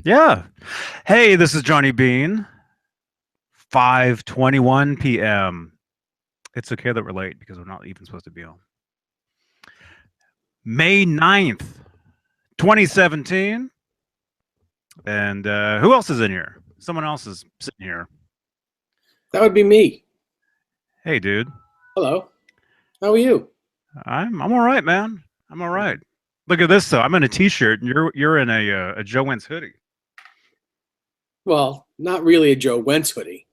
Yeah. Hey, this is Johnny Beane. 5:21 p.m. It's okay that we're late because we're not even supposed to be on. May 9th, 2017. And who else is in here? Someone else is sitting here. That would be me. Hey, dude. Hello. How are you? I'm all right, man. I'm all right. Look at this though. I'm in a t-shirt and you're in a Joe Wentz hoodie. Well, not really a Joe Wentz hoodie,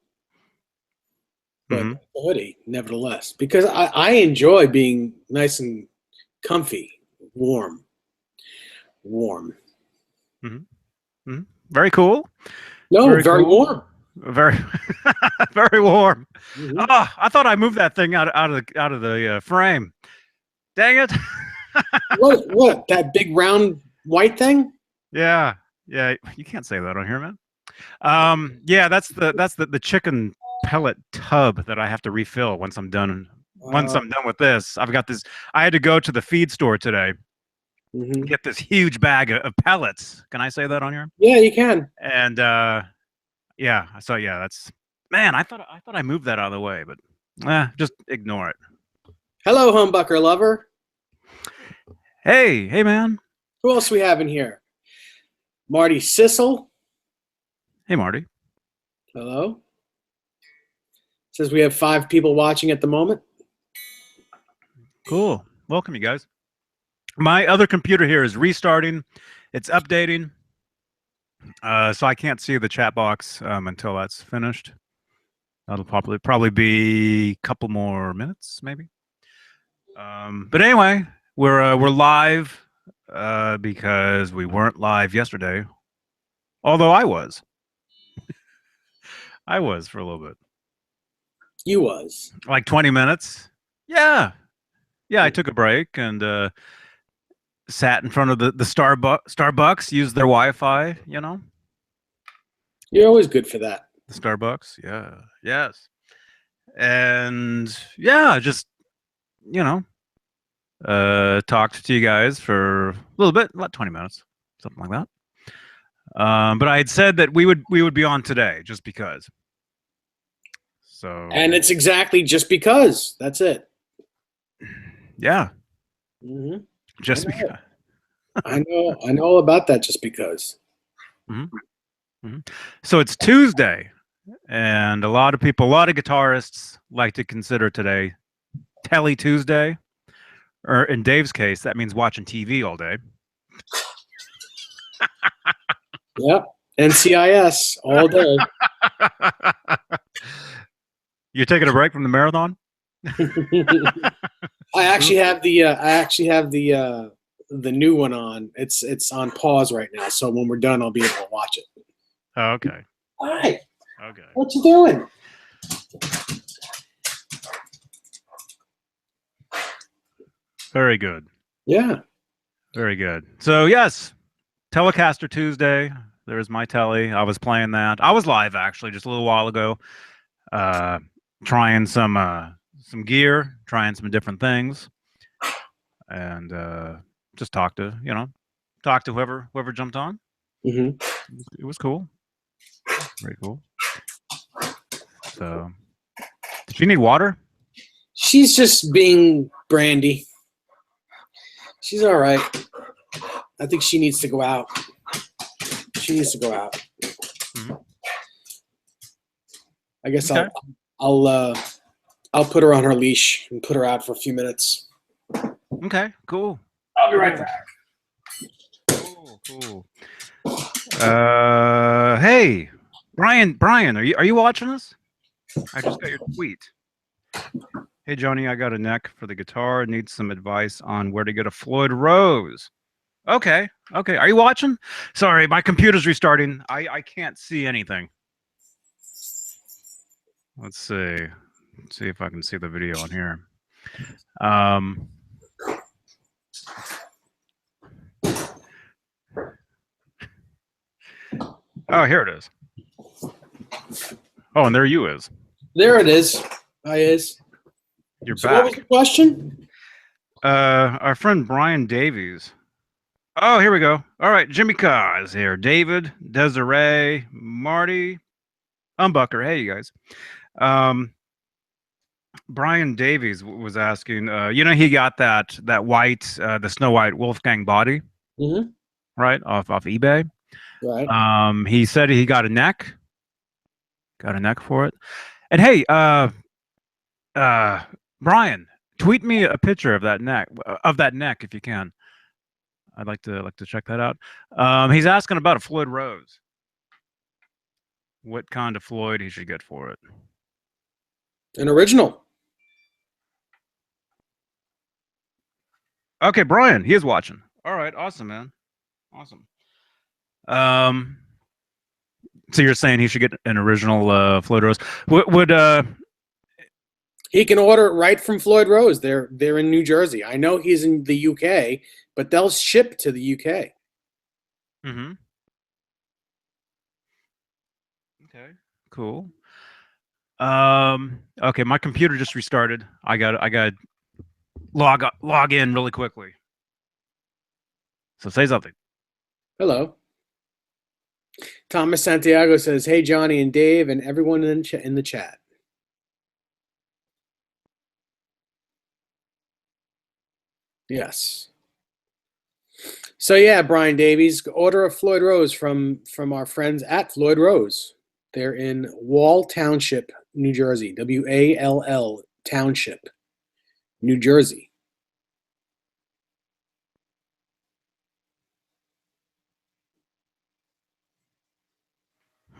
but Mhm. a hoodie nevertheless, because I enjoy being nice and comfy, warm, warm. Mhm. Mhm. Very cool. No, Very very cool. warm. Very very warm. Hmm. Oh, I thought I moved that thing out of the frame. Dang it. What? That big round white thing? Yeah. Yeah, you can't say that on here, man. Yeah, that's the chicken pellet tub that I have to refill once I'm done. Once Uh, I'm done with this, I've got this. I had to go to the feed store today, hmm. get this huge bag of pellets. Can I say that on here? Yeah, you can. And yeah, so yeah, that's man. I thought I moved that out of the way, but just ignore it. Hello, humbucker lover. Hey, man. Who else we have in here? Marty Sissel. Hey, Marty. Hello. Says we have 5 people watching at the moment. Cool. Welcome, you guys. My other computer here is restarting. It's updating. So I can't see the chat box until that's finished. That'll probably be a couple more minutes, maybe. But anyway, we're live because we weren't live yesterday. Although I was for a little bit, You was. like 20 minutes. Yeah, yeah. I took a break and sat in front of the Starbucks, used their Wi-Fi. You know, You're always good for that. the Starbucks. Yeah, yes. And yeah, just you know, talked to you guys for a little bit, about 20 minutes, something like that. But I had said that we would be on today just because. So And it's exactly just because. That's it. yeah, Hmm. I just know. because. I know about that just because. Hmm. Hmm. So it's Tuesday, and a lot of people, a lot of guitarists like to consider today Telly Tuesday, or in Dave's case, that means watching TV all day. Yep. NCIS all day. You're taking a break from the marathon? I actually have the new one on. It's on pause right now. So when we're done, I'll be able to watch it. Oh, okay. All right. Okay. What you doing? Very good. Yeah. Very good. So yes, Telecaster Tuesday. There's my telly. I was playing that. I was live actually just a little while ago, uh, trying some gear, trying some different things, and just talk to whoever jumped on. Hmm. It was cool. Very cool. So, did you need water? She's just being Brandy. She's all right. I think she needs to go out. She needs to go out. Hmm. I guess Okay. I'll put her on her leash and put her out for a few minutes. Okay. Cool. I'll be right back. Cool. Hey, Brian, are you watching us? I just got your tweet. Hey, Joni, I got a neck for the guitar. Need some advice on where to get a Floyd Rose. Okay. Are you watching? Sorry, my computer's restarting. I can't see anything. Let's see. Let's see if I can see the video on here. Um. Oh, here it is. Oh, and there you is. There it is. I is. You're So what was back. the question? Our friend Brian Davies Oh, here we go. All right, Jimmy Carr is here. David, Desiree, Marty, Humbucker. Hey, you guys. Um, Brian Davies was asking. He got that white, the Snow White Wolfgang body, Mm-hmm. right, off eBay. Right. He said he got a neck for it. And hey, uh, Brian, tweet me a picture of that neck if you can. I'd like to check that out. He's asking about a Floyd Rose. What kind of Floyd he should get for it? An original. Okay, Brian, he is watching. All right, awesome, man, awesome. Um, so you're saying he should get an original Floyd Rose? Would He can order it right from Floyd Rose. They're in New Jersey. I know he's in the UK, but they'll ship to the UK. Mm-hmm. Okay, cool. Okay, my computer just restarted. I got log in really quickly. So say something. Hello. Thomas Santiago says, "Hey Johnny and Dave and everyone in the chat." Yes. So yeah, Brian Davies, order a Floyd Rose from our friends at Floyd Rose. They're in Wall Township, New Jersey. WALL Township, New Jersey.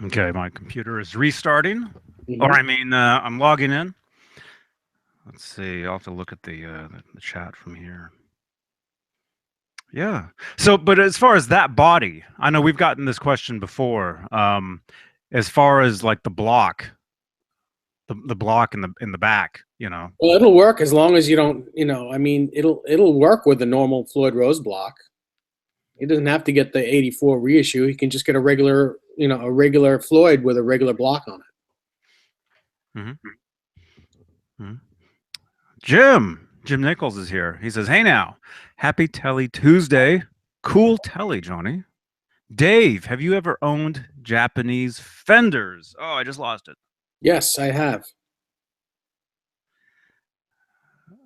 Okay, my computer is restarting, or Mm-hmm. I mean, I'm logging in. Let's see. I'll have to look at the chat from here. Yeah. So, but as far as that body, I know we've gotten this question before. As far as like the block, the block in the back, Well, it'll work as long as you don't, I mean, it'll work with the normal Floyd Rose block. He doesn't have to get the 84 reissue. He can just get a regular, a regular Floyd with a regular block on it. Mm-hmm. Jim Nichols is here. He says, "Hey now, happy Telly Tuesday. Cool Telly, Johnny. Dave, have you ever owned Japanese Fenders?" Oh, I just lost it. Yes, I have.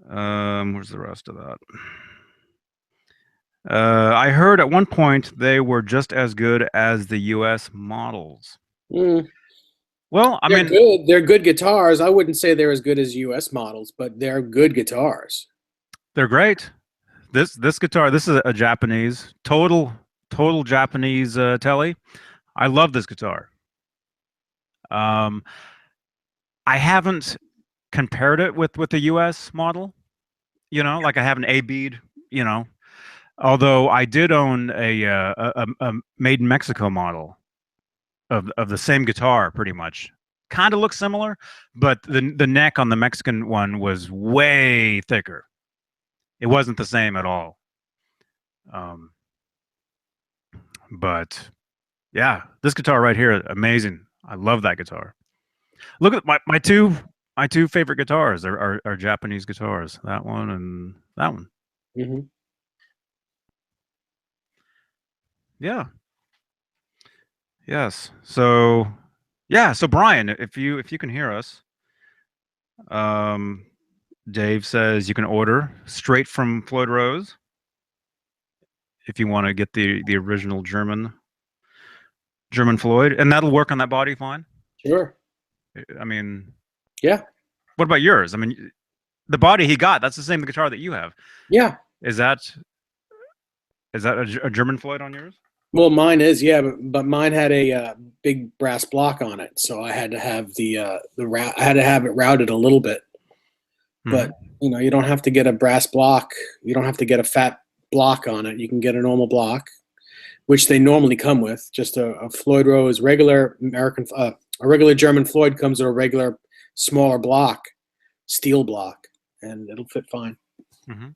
Where's the rest of that? I heard at one point they were just as good as the U.S. models. Mm, Well, I they're mean, good. They're good guitars. I wouldn't say they're as good as US models, but they're good guitars. they're great. This guitar, this is a Japanese, total Japanese telly. I love this guitar. Um, I haven't compared it with the U.S. model. Like I have an A bead. You know, although I did own a made in Mexico model of the same guitar, pretty much. Kind of looks similar, but the neck on the Mexican one was way thicker. It wasn't the same at all. Um, but yeah, this guitar right here, amazing. I love that guitar. Look at my two favorite guitars are Japanese guitars. That one and that one. Mm-hmm. Yeah. Yes. So yeah. So Brian, if you can hear us, um, Dave says you can order straight from Floyd Rose if you want to get the original German Floyd, and that'll work on that body fine. Sure. I mean, Yeah. what about yours? I mean, the body he got, that's the same guitar that you have. Yeah. Is that a German Floyd on yours? Well, mine is, yeah, but mine had a big brass block on it, so I had to have I had to have it routed a little bit. But you don't have to get a brass block. You don't have to get a fat block on it. You can get a normal block, which they normally come with. Just a Floyd Rose regular a regular German Floyd comes with a regular smaller block, steel block, and it'll fit fine. Mm-hmm.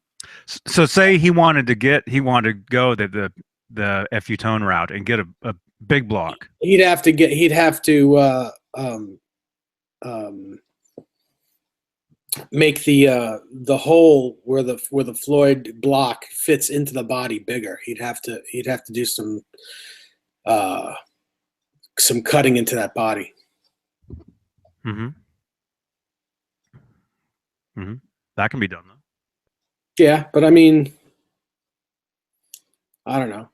So say he wanted to go the FU tone route and get a big block. He'd have to make the hole where the Floyd block fits into the body bigger. He'd have to do some cutting into that body. Mm-hmm. Mm-hmm. That can be done though. Yeah, but I mean, I don't know.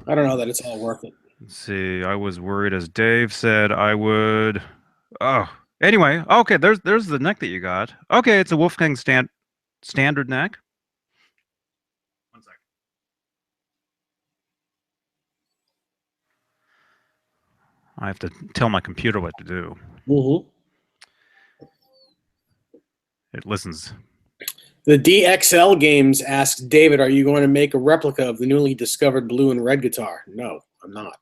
I don't know that it's all worth it. Let's see. I was worried, as Dave said, I would. Oh, anyway. Okay, there's the neck that you got. Okay, it's a Wolfgang standard neck. One second. I have to tell my computer what to do. Mm-hmm. It listens. The DXL Games asks David, "Are you going to make a replica of the newly discovered blue and red guitar?" No, I'm not.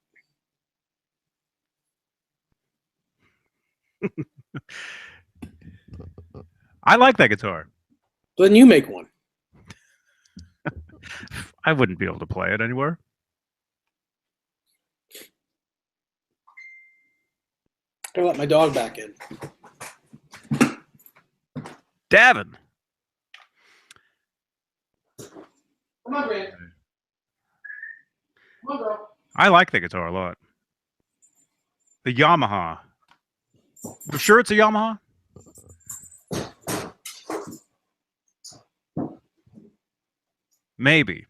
I like that guitar. Then you make one. I wouldn't be able to play it anywhere. I let my dog back in. Davin. Come on, Brand. Come on, girl. I like the guitar a lot. The Yamaha. You sure it's a Yamaha? Maybe.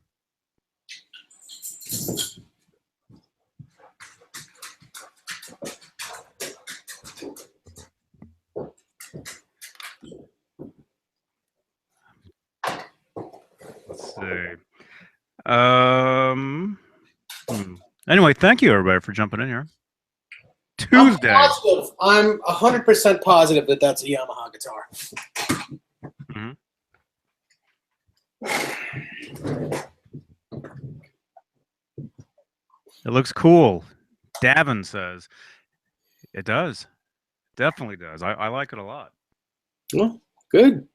Let's see. Anyway, thank you everybody for jumping in here. Tuesday. I'm 100% positive that that's a Yamaha guitar. Mm-hmm. It looks cool. Davin says it does. Definitely does. I like it a lot. Well, good.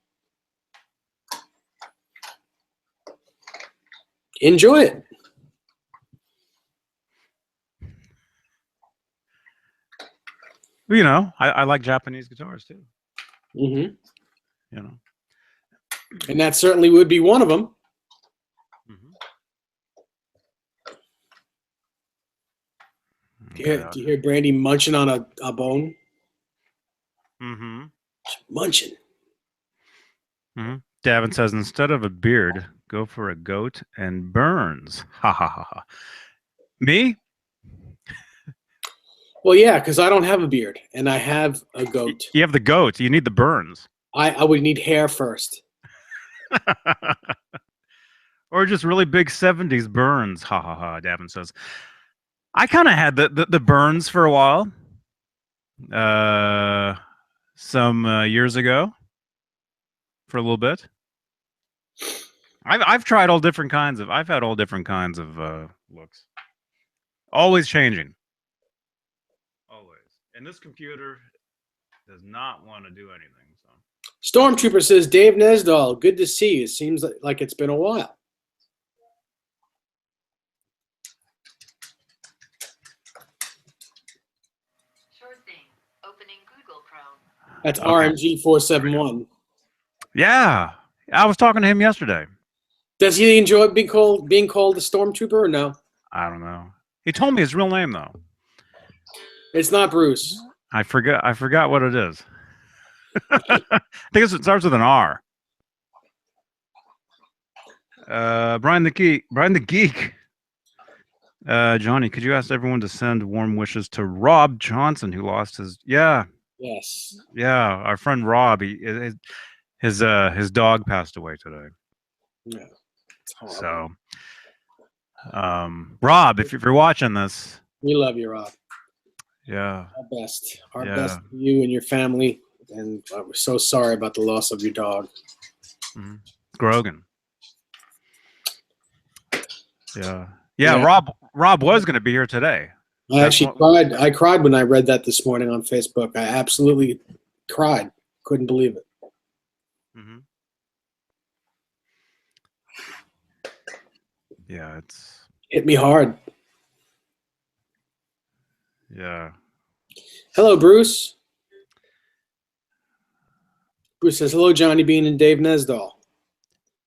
Enjoy it. You know, I like Japanese guitars too. Mm-hmm. You know, and that certainly would be one of them. Mm-hmm. Do you hear Brandy munching on a bone? Mm-hmm. Munching. Mm-hmm. Davin says, instead of a beard, go for a goat and Burns. Ha ha ha ha. Me? Well, yeah, because I don't have a beard, and I have a goat. You have the goat. You need the Burns. I would need hair first. Or just really big 70s Burns. Ha ha ha, Davin says. I kind of had the Burns for a while. Some years ago. For a little bit. I've tried all different kinds of. I've had all different kinds of looks. Always changing. Always. And this computer does not want to do anything. So. Stormtrooper says, Dave Nesdahl, good to see you. Seems like it's been a while. Sure thing. Opening Google Chrome. That's okay. RMG 471. Yeah, I was talking to him yesterday. Does he enjoy being called a Stormtrooper or no? I don't know. He told me his real name though. It's not Bruce. I forgot what it is. I think it starts with an R. Brian the Geek. Johnny, could you ask everyone to send warm wishes to Rob Johnson, who lost his? Yeah. Yes. Yeah, our friend Rob. His dog passed away today. Yeah. So, Rob, if you're watching this, we love you, Rob. Yeah. Our best to you and your family. And we're so sorry about the loss of your dog. Mm-hmm. Grogan. Yeah. Rob was going to be here today. I cried when I read that this morning on Facebook. I absolutely cried. Couldn't believe it. Mm-hmm. Yeah, it's hit me hard. Yeah. Hello, Bruce. Bruce says, hello, Johnny Beane and Dave Nesdall.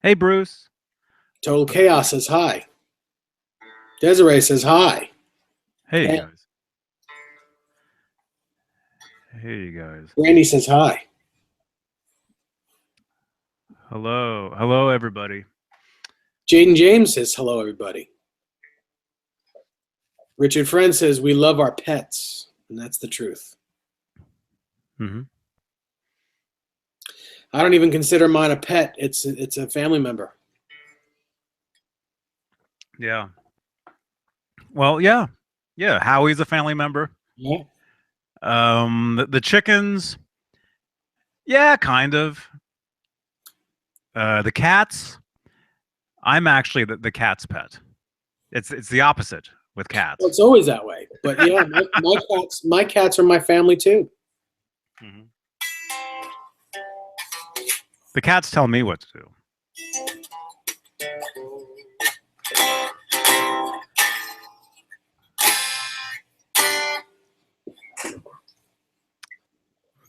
Hey, Bruce. Total Chaos says hi. Desiree says hi. Hey, Hey. guys. Hey, guys. Randy says hi. Hello. Hello, everybody. Jaden James says hello, everybody. Richard Friend says we love our pets, and that's the truth. Mm-hmm. I don't even consider mine a pet. It's a family member. Yeah. Well, yeah. Yeah. Howie's a family member. Yeah. The chickens. Yeah, kind of. The cats. I'm actually the cat's pet. It's the opposite with cats. Well, it's always that way. But yeah, my cats are my family too. Mm-hmm. The cats tell me what to do.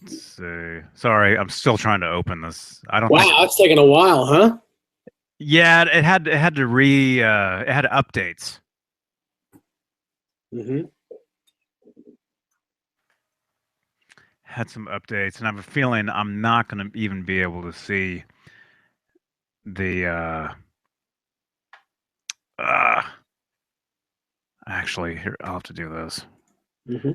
Let's see. Sorry, I'm still trying to open this. I don't. Wow, think... that's taking a while, huh? Yeah, it had to it had updates. Mm-hmm. Had some updates, and I have a feeling I'm not going to even be able to see the. Actually, here I'll have to do this. Mm-hmm.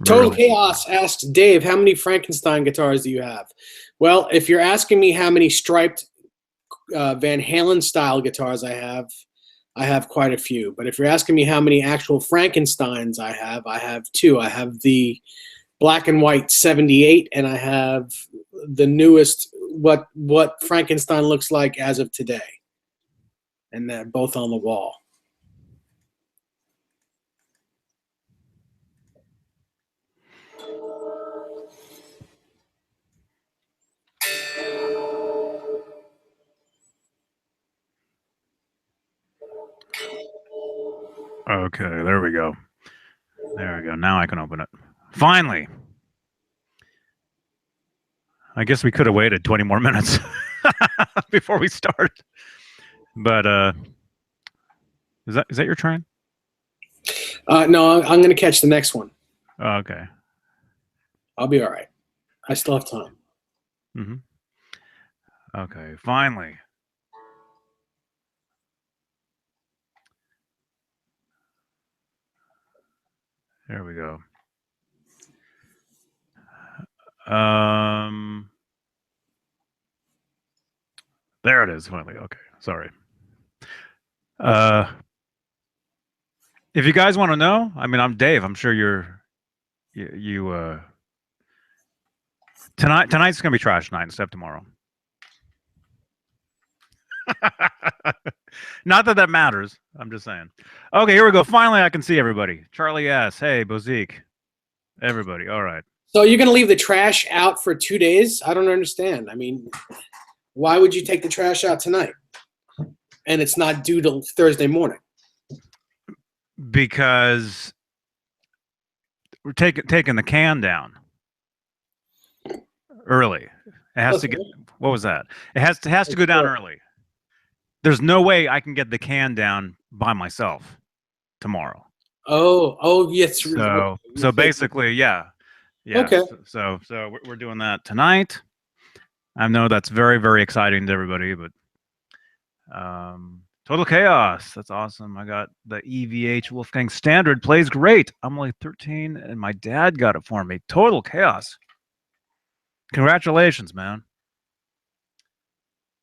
Total Really? Chaos asks Dave, how many Frankenstein guitars do you have? Well, if you're asking me how many striped Van Halen style guitars I have quite a few. But if you're asking me how many actual Frankensteins I have two. I have the black and white 78, and I have the newest what Frankenstein looks like as of today, and they're both on the wall. Okay, there we go. There we go. Now I can open it. Finally. I guess we could have waited 20 more minutes before we start. But is that your train? No, I'm going to catch the next one. Oh, okay. I'll be all right. I still have time. Mm-hmm. Okay, finally. There we go. There it is finally. Okay, sorry. If you guys want to know, I mean, I'm Dave. I'm sure you tonight's gonna be trash night instead of tomorrow. Not that that matters. I'm just saying. Okay, here we go. Finally, I can see everybody. Charlie S. Hey, Bozique. Everybody. All right. So you're going to leave the trash out for 2 days? I don't understand. I mean, why would you take the trash out tonight? And it's not due till Thursday morning. Because we're taking the can down early. It has to get. What was that? It has to go down early. There's no way I can get the can down by myself tomorrow. Oh, yes. So basically, yeah. Okay. So we're doing that tonight. I know that's very, very exciting to everybody, but Total Chaos. That's awesome. I got the EVH Wolfgang Standard. Plays great. I'm only 13, and my dad got it for me. Total Chaos. Congratulations, man.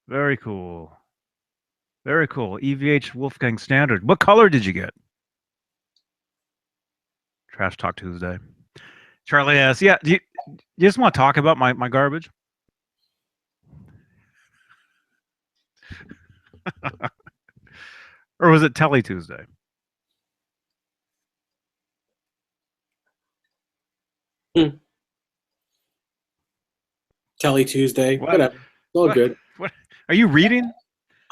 Very cool. Very cool. EVH Wolfgang Standard. What color did you get? Trash Talk Tuesday. Charlie asks, yeah, do you just want to talk about my garbage? Or was it Telly Tuesday? Telly Tuesday. What? Whatever. It's all good. What? Are you reading?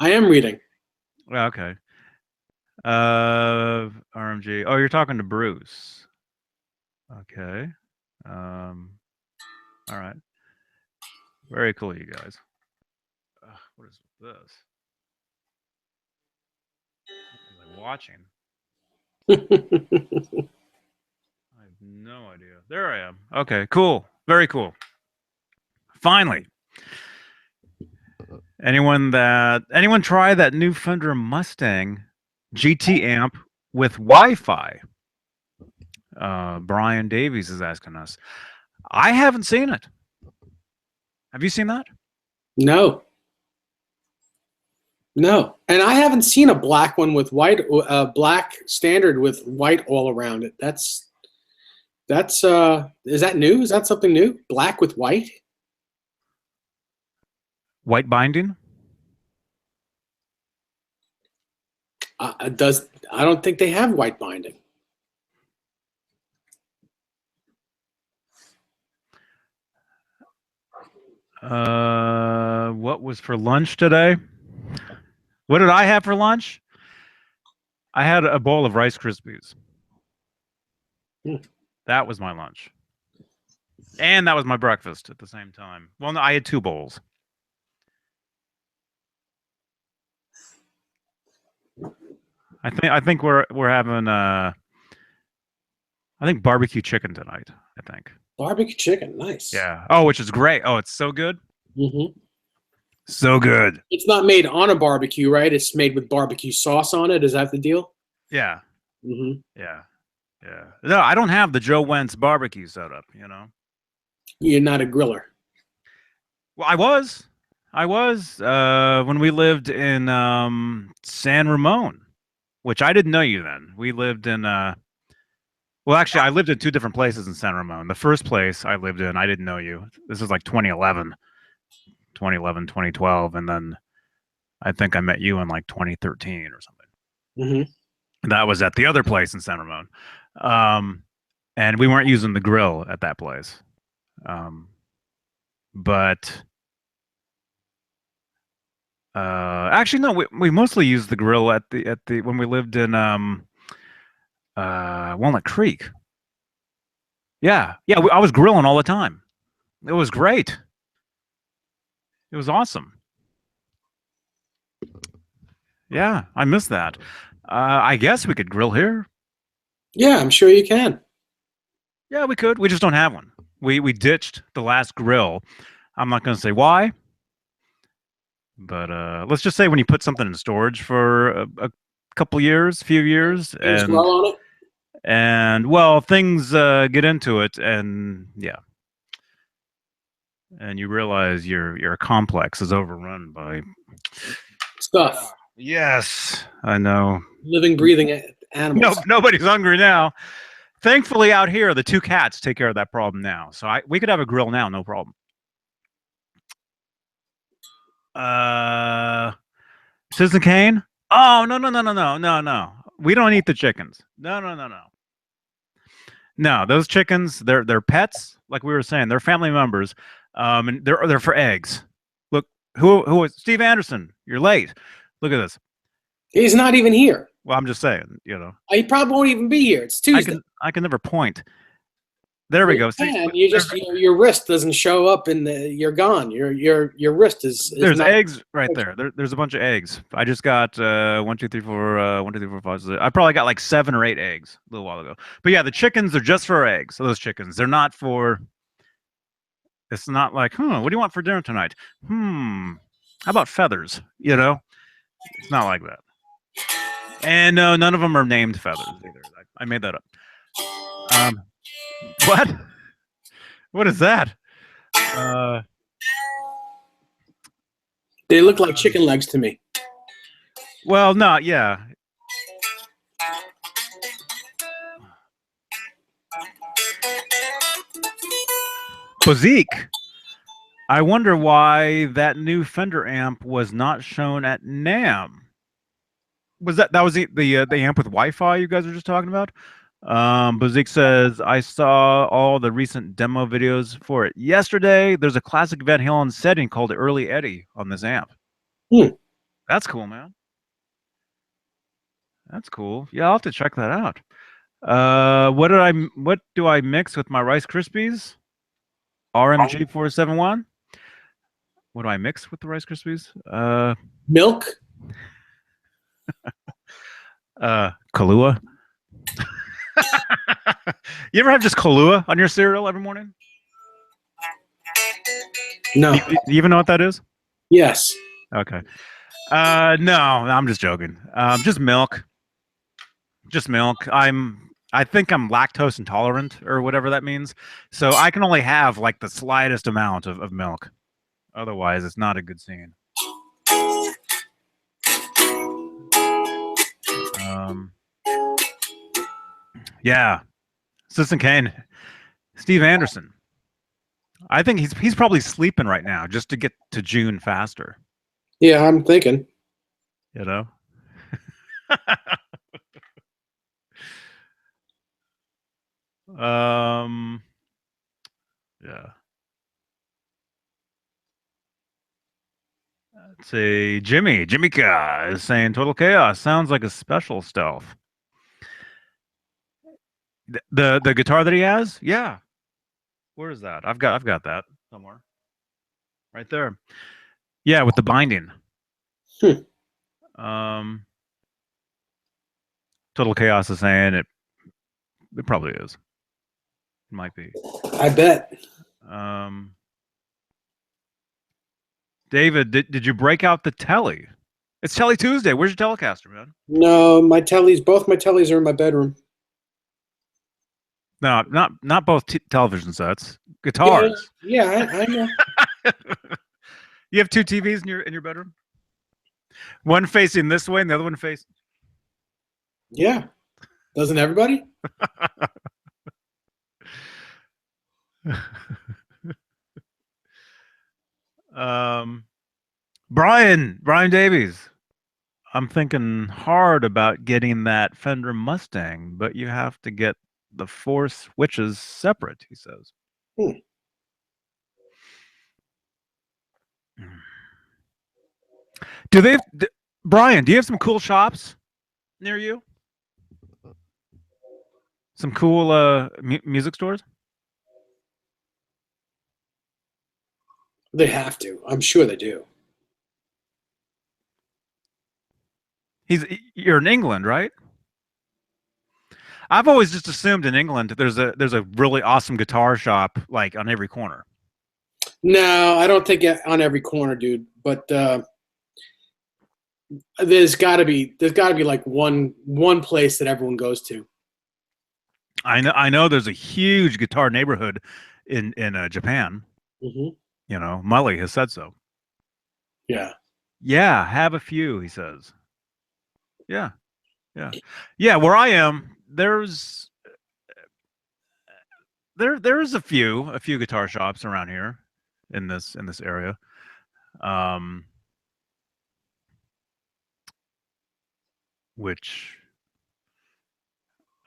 I am reading. Well, okay. RMG. Oh, you're talking to Bruce. Okay. All right. Very cool, you guys. What is this? What was I watching? I have no idea. There I am. Okay, cool. Very cool. Finally. Anyone try that new Fender Mustang GT amp with Wi-Fi? Brian Davies is asking us. I haven't seen it. Have you seen that? No. No, and I haven't seen a black one with white, black standard with white all around it. That's is that new? Is that something new? Black with white? White binding? I don't think they have white binding. What was for lunch today? What did I have for lunch? I had a bowl of Rice Krispies. That was my lunch. And that was my breakfast at the same time. Well, no, I had 2 bowls. I think we're having I think barbecue chicken tonight, I think. Barbecue chicken, nice. Yeah. Oh, which is great. Oh, it's so good. Mm-hmm. So good. It's not made on a barbecue, right? It's made with barbecue sauce on it. Is that the deal? Yeah. Mm-hmm. Yeah. Yeah. No, I don't have the Joe Wentz barbecue setup, you know. You're not a griller. Well, I was when we lived in San Ramon, which I didn't know you then. We lived in well, actually, I lived in 2 different places in San Ramon. The first place I lived in, I didn't know you. This was like 2011, 2012, and then I think I met you in like 2013 or something. Mm-hmm. That was at the other place in San Ramon. And we weren't using the grill at that place. But actually, no, we mostly used the grill at the when we lived in Walnut Creek. Yeah, I was grilling all the time. It was great. It was awesome. Yeah, I miss that. I guess we could grill here. Yeah, I'm sure you can. Yeah, we could. We just don't have one. We ditched the last grill. I'm not going to say why, but let's just say when you put something in storage for a couple years, few years, and well on it. And well, things get into it, and yeah, and you realize your complex is overrun by stuff. Yes, I know. Living, breathing animals. No, nobody's hungry now. Thankfully, out here, the 2 cats take care of that problem now. So we could have a grill now, no problem. Citizen Kane? Oh, no. We don't eat the chickens. No. No, those chickens, they're pets, like we were saying. They're family members, and they're for eggs. Look, who is Steve Anderson? You're late. Look at this. He's not even here. Well, I'm just saying, you know. He probably won't even be here. It's Tuesday. I can never point. There we go. You just your wrist doesn't show up in the. You're gone. Your wrist is there's not, eggs right there. There's a bunch of eggs. I just got 1, 2, 3, 4, 1, 2, 3, 4, 5, 6. I probably got like 7 or 8 eggs a little while ago. But yeah, the chickens are just for eggs. So those chickens, they're not for. It's not like, what do you want for dinner tonight? How about feathers? You know, it's not like that. And no, none of them are named feathers either. I made that up. What? What is that? They look like chicken legs to me. Well, no, yeah. Bazik. I wonder why that new Fender amp was not shown at NAMM. Was that was the amp with Wi-Fi you guys were just talking about? Bazik says, I saw all the recent demo videos for it yesterday. There's a classic Van Halen setting called Early Eddie on this amp. That's cool, man. That's cool. Yeah, I'll have to check that out. What do I mix with my Rice Krispies? RMG 471? What do I mix with the Rice Krispies? Milk. Kahlua. You ever have just Kahlua on your cereal every morning? No. Do you even know what that is? Yes. Okay. No, I'm just joking. Just milk. Just milk. I think I'm lactose intolerant or whatever that means. So I can only have like the slightest amount of milk. Otherwise, it's not a good scene. Yeah. Citizen Kane. Steve Anderson. I think he's probably sleeping right now just to get to June faster. Yeah, I'm thinking. You know? Yeah. Let's see. Jimmy Ka is saying Total Chaos sounds like a special stealth. The guitar that he has? Yeah. Where is that? I've got that somewhere. Right there. Yeah, with the binding. Um Total Chaos is saying it probably is. It might be. I bet. David, did you break out the telly? It's Telly Tuesday. Where's your Telecaster, man? No, both my tellies are in my bedroom. No, not both television sets. Guitars. Yeah, I know. You have two TVs in your bedroom? One facing this way and the other one facing. Yeah. Doesn't everybody? Brian Davies. I'm thinking hard about getting that Fender Mustang, but you have to get the 4 switches separate, he says. Brian, do you have some cool shops near you? Some cool music stores? They have to. I'm sure they do. You're in England, right? I've always just assumed in England there's a really awesome guitar shop like on every corner. No, I don't think on every corner, dude. But there's got to be like one place that everyone goes to. I know there's a huge guitar neighborhood in Japan. Mm-hmm. You know, Mully has said so. Yeah. Yeah, have a few, he says. Yeah. Where I am, there's a few guitar shops around here in this area. Which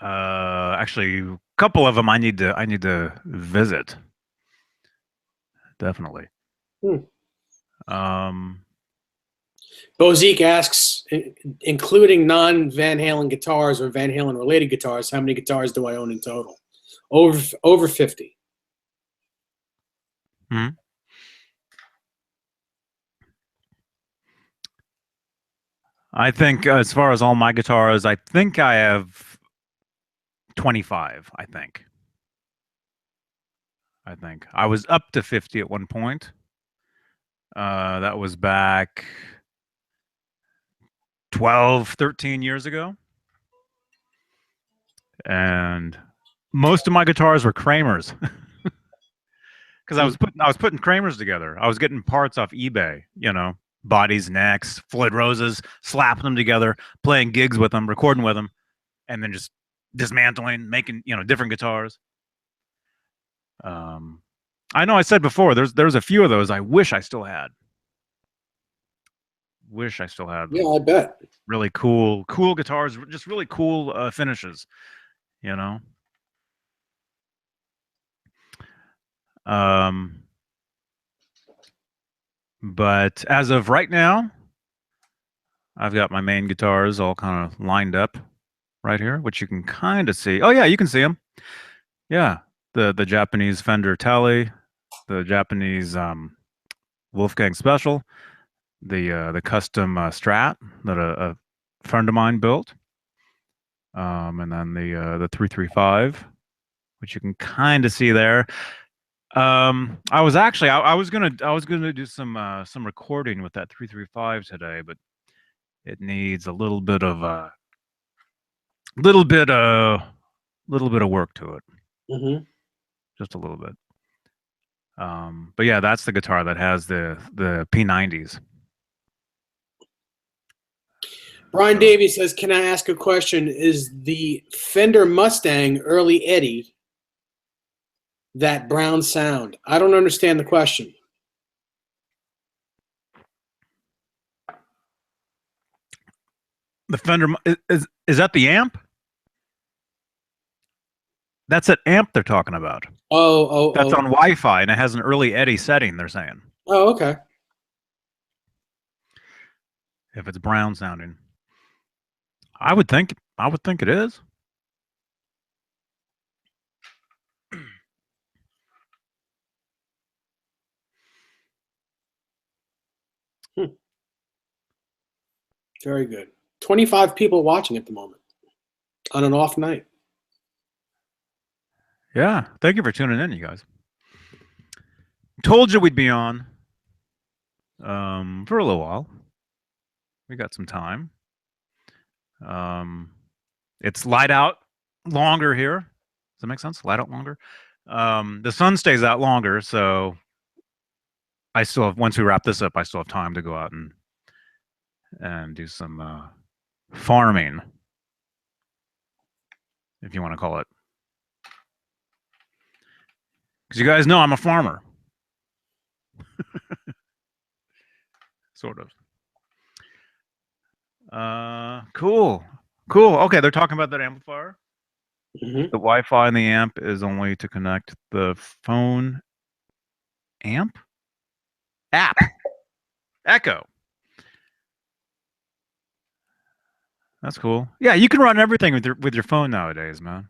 actually a couple of them I need to visit. Definitely. Bozique asks, including non-Van Halen guitars or Van Halen related guitars, how many guitars do I own in total? Over 50. I think as far as all my guitars, I think I have 25, I think I was up to 50 at one point. That was back 12, 13 years ago. And most of my guitars were Kramers. Because I was putting Kramers together. I was getting parts off eBay, you know, bodies, necks, Floyd Roses, slapping them together, playing gigs with them, recording with them, and then just dismantling, making, you know, different guitars. I know I said before there's a few of those I wish I still had. Yeah, I bet. Really cool guitars, just really cool finishes, you know. But as of right now, I've got my main guitars all kind of lined up right here, which you can kind of see. Oh yeah, you can see them. Yeah, the Japanese Fender Tele, the Japanese Wolfgang Special, the custom Strat that a friend of mine built, and then the 335, which you can kind of see there. I was actually I was gonna do some recording with that 335 today, but it needs a little bit of work to it, Mm-hmm. just a little bit. But yeah, that's the guitar that has the P90s. Brian So, Davies says, "Can I ask a question? Is the Fender Mustang early Eddie that brown sound?" I don't understand the question. the Fender is that the amp? That's an amp they're talking about. That's Oh. on Wi-Fi and it has an early Eddie setting. They're saying Oh, okay. if it's brown sounding, I would think it is. Very good. 25 people watching at the moment on an off night. Yeah, thank you for tuning in, you guys. Told you we'd be on for a little while. We got some time. It's light out longer here. Does that make sense? Light out longer. The sun stays out longer, so I still have. Once we wrap this up, I still have time to go out and do some farming, if you want to call it. Because you guys know I'm a farmer, sort of. Cool. Okay, they're talking about that amplifier. Mm-hmm. The Wi-Fi in the amp is only to connect the phone app. Echo. That's cool. Yeah, you can run everything with your phone nowadays, man.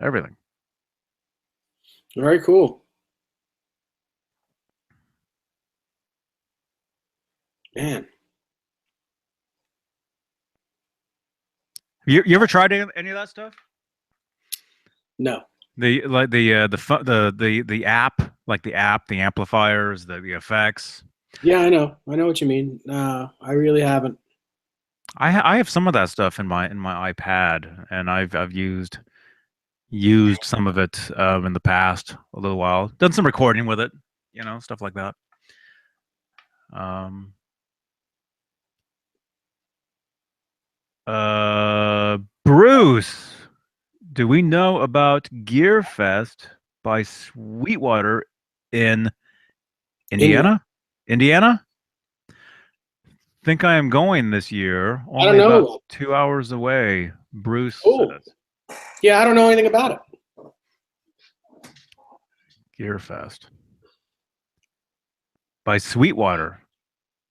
Everything. Very cool. Man. You ever tried any of that stuff? No. The app, like the app, the amplifiers, the effects. Yeah, I know. I know what you mean. I really haven't. I have some of that stuff in my iPad, and I've used some of it in the past a little while. Done some recording with it, stuff like that. Bruce, do we know about Gear Fest by Sweetwater in Indiana? Indiana? Think I am going this year. I don't Only about know. 2 hours away. Bruce Cool. says. Yeah, I don't know anything about it. Gear Fest by Sweetwater.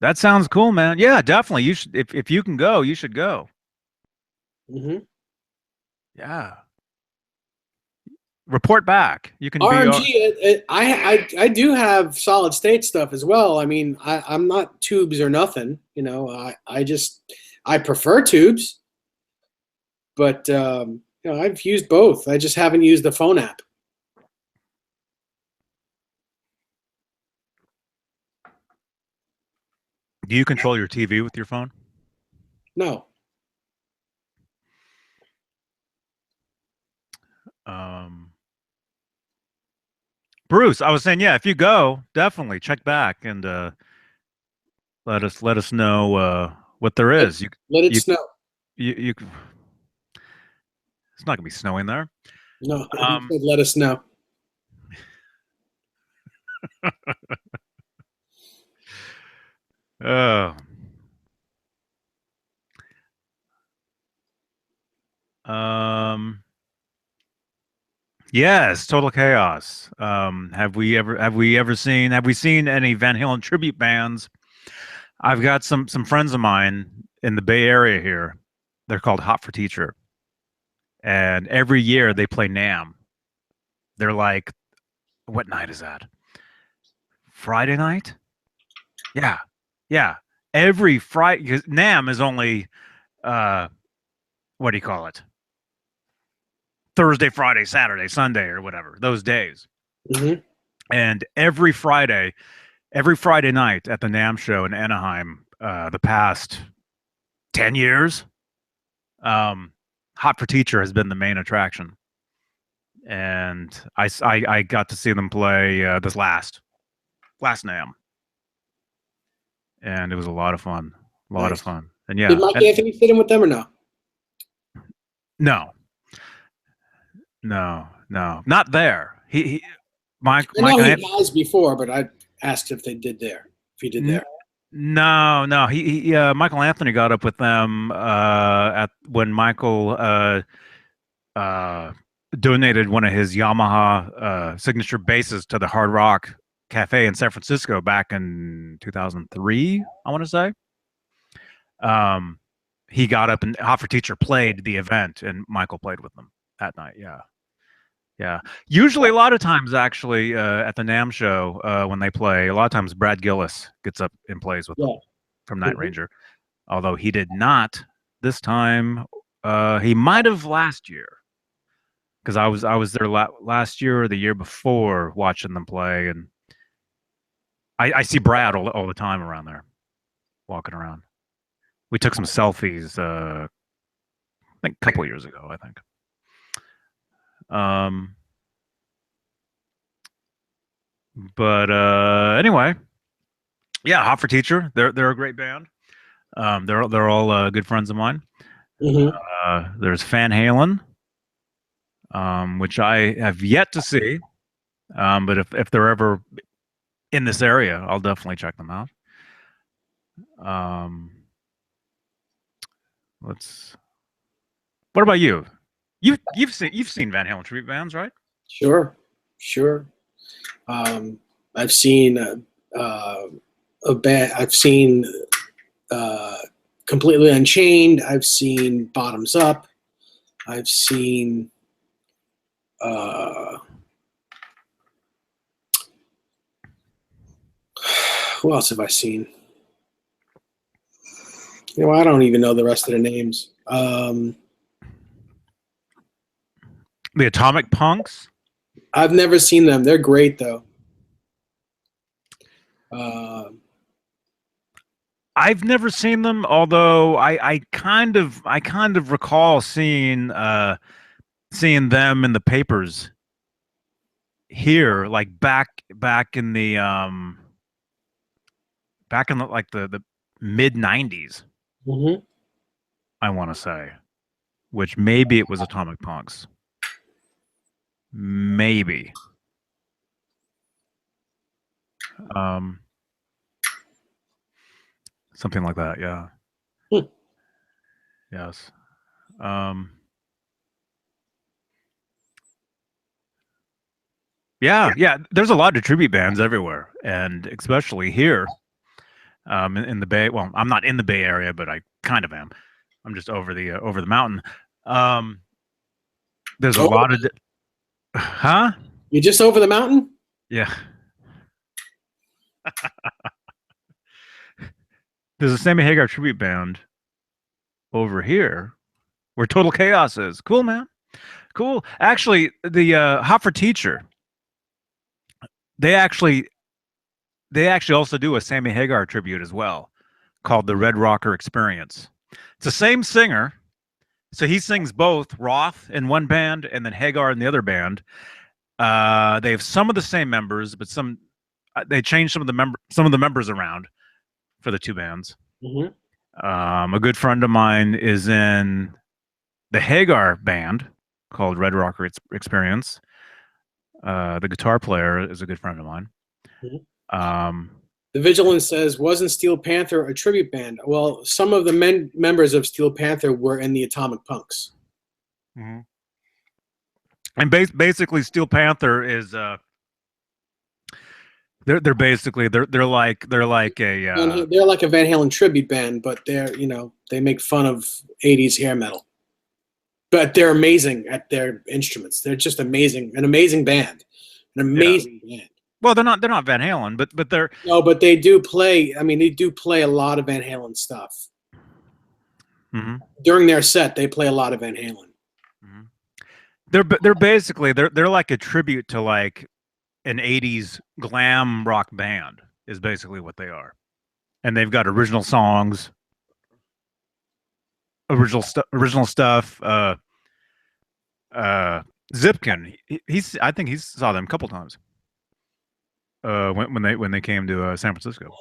That sounds cool, man. Yeah, definitely. You should, if you can go, you should go. Mm-hmm. Yeah. Report back. You can RMG. I do have solid state stuff as well. I mean, I'm not tubes or nothing. I prefer tubes, but I've used both. I just haven't used the phone app. Do you control your TV with your phone? No. Bruce, I was saying, yeah, if you go, definitely check back and let us know what there is. Let it snow. You it's not gonna be snowing there. No, he said let us know. Oh. Yes, total chaos. Have we seen any Van Halen tribute bands? I've got some friends of mine in the Bay Area here. They're called Hot for Teacher. And every year they play NAMM. They're like, what night is that? Friday night? Yeah. Yeah. Every Friday, because NAMM is only, what do you call it? Thursday, Friday, Saturday, Sunday, or whatever, those days. Mm-hmm. And every Friday night at the NAMM show in Anaheim, the past 10 years, Hot for Teacher has been the main attraction. And I got to see them play this last NAMM. And it was a lot of fun. A lot of Nice. fun. And Did Mike Anthony sit in with them or no? No. Not there. Mike I know Anthony, he has before, but I asked if they did there. If he did there. No. He Michael Anthony got up with them at when Michael donated one of his Yamaha signature basses to the Hard Rock Cafe in San Francisco back in 2003, I want to say. He got up and Hot for Teacher played the event, and Michael played with them that night. Yeah. Usually, a lot of times, actually, at the NAMM show, when they play, a lot of times Brad Gillis gets up and plays with them from Night Ranger. Although he did not this time. He might have last year, because I was there last year or the year before watching them play, and I see Brad all the time around there, walking around. We took some selfies, I think a couple years ago, I think. But anyway, yeah, Hot for Teacher. They're a great band. They're all good friends of mine. Mm-hmm. There's Van Halen, which I have yet to see. But if they're ever in this area, I'll definitely check them out. What about you? You've seen Van Halen tribute bands, right? Sure. I've seen a band. I've seen Completely Unchained. I've seen Bottoms Up. I've seen who else have I seen? I don't even know the rest of the names. The Atomic Punks. I've never seen them. They're great though. I've never seen them, although I kind of recall seeing them in the papers here, like back in the like the mid 90s. Mm-hmm. I want to say, which maybe it was Atomic Punks. Maybe. Something like that, yeah. Yes. Yeah. There's a lot of tribute bands everywhere, and especially here, in the Bay. Well, I'm not in the Bay Area, but I kind of am. I'm just over the mountain. There's a lot of, huh? You're just over the mountain? Yeah. There's a Sammy Hagar tribute band over here where Total Chaos is. Cool, man. Cool. Actually, the Hot for Teacher, they actually also do a Sammy Hagar tribute as well, called the Red Rocker Experience. It's the same singer, so he sings both Roth in one band and then Hagar in the other band. They have some of the same members, but they changed some of the members around for the two bands. Mm-hmm. A good friend of mine is in the Hagar band called Red Rocker Experience. The guitar player is a good friend of mine. Mm-hmm. The Vigilance says, wasn't Steel Panther a tribute band? Well, some of the members of Steel Panther were in the Atomic Punks. Mm-hmm. And basically, Steel Panther is they're like a they're like a Van Halen tribute band, but they make fun of 80s hair metal. But they're amazing at their instruments. They're just amazing, an amazing band, band. Well, they're not Van Halen, but they're No, but they do play. I mean, they do play a lot of Van Halen stuff mhm, during their set. They play a lot of Van Halen. mhm. They're basically they're like a tribute to like an 80s glam rock band is basically what they are. And they've got original songs, original stuff. Uh Zipkin, he's I think he saw them a couple times. When they came to San Francisco.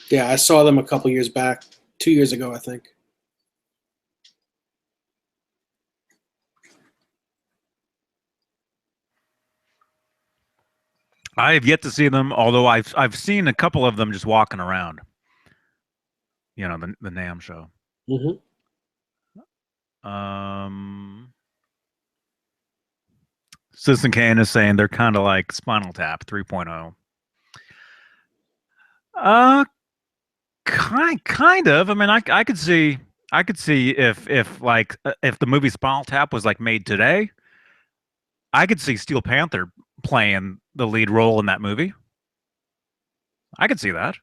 Yeah, I saw them a couple years back, 2 years ago, I think. I have yet to see them, although I've seen a couple of them just walking around. You know, the NAMM show. Mm-hmm. Citizen Kane is saying they're kind of like Spinal Tap 3.0. Uh, kind of. I mean, I could see if like if the movie Spinal Tap was like made today, I could see Steel Panther playing the lead role in that movie. I could see that.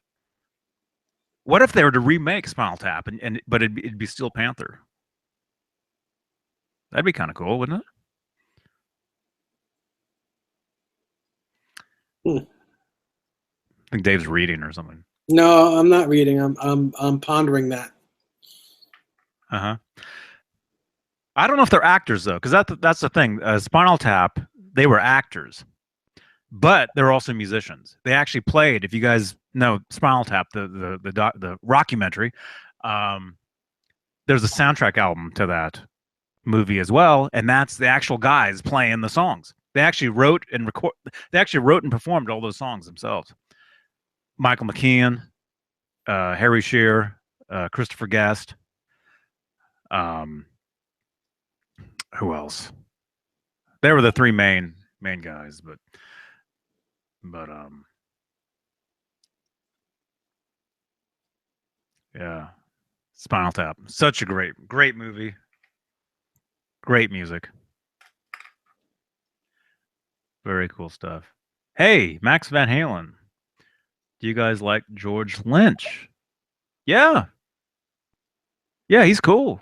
What if they were to remake Spinal Tap and but it'd be Steel Panther? That'd be kind of cool, wouldn't it? Hmm. I think Dave's reading or something. No, I'm not reading. I'm pondering that. Uh-huh. I don't know if they're actors though, because that's the thing. Spinal Tap, they were actors, but they're also musicians. They actually played. If you guys know Spinal Tap, the rockumentary, there's a soundtrack album to that movie as well, and that's the actual guys playing the songs. They actually wrote and record. They actually wrote and performed all those songs themselves. Michael McKean, Harry Shearer, Christopher Guest. Who else? They were the three main guys, but yeah, Spinal Tap, such a great movie, great music, very cool stuff. Hey, Max Van Halen, do you guys like George Lynch? Yeah, yeah, he's cool.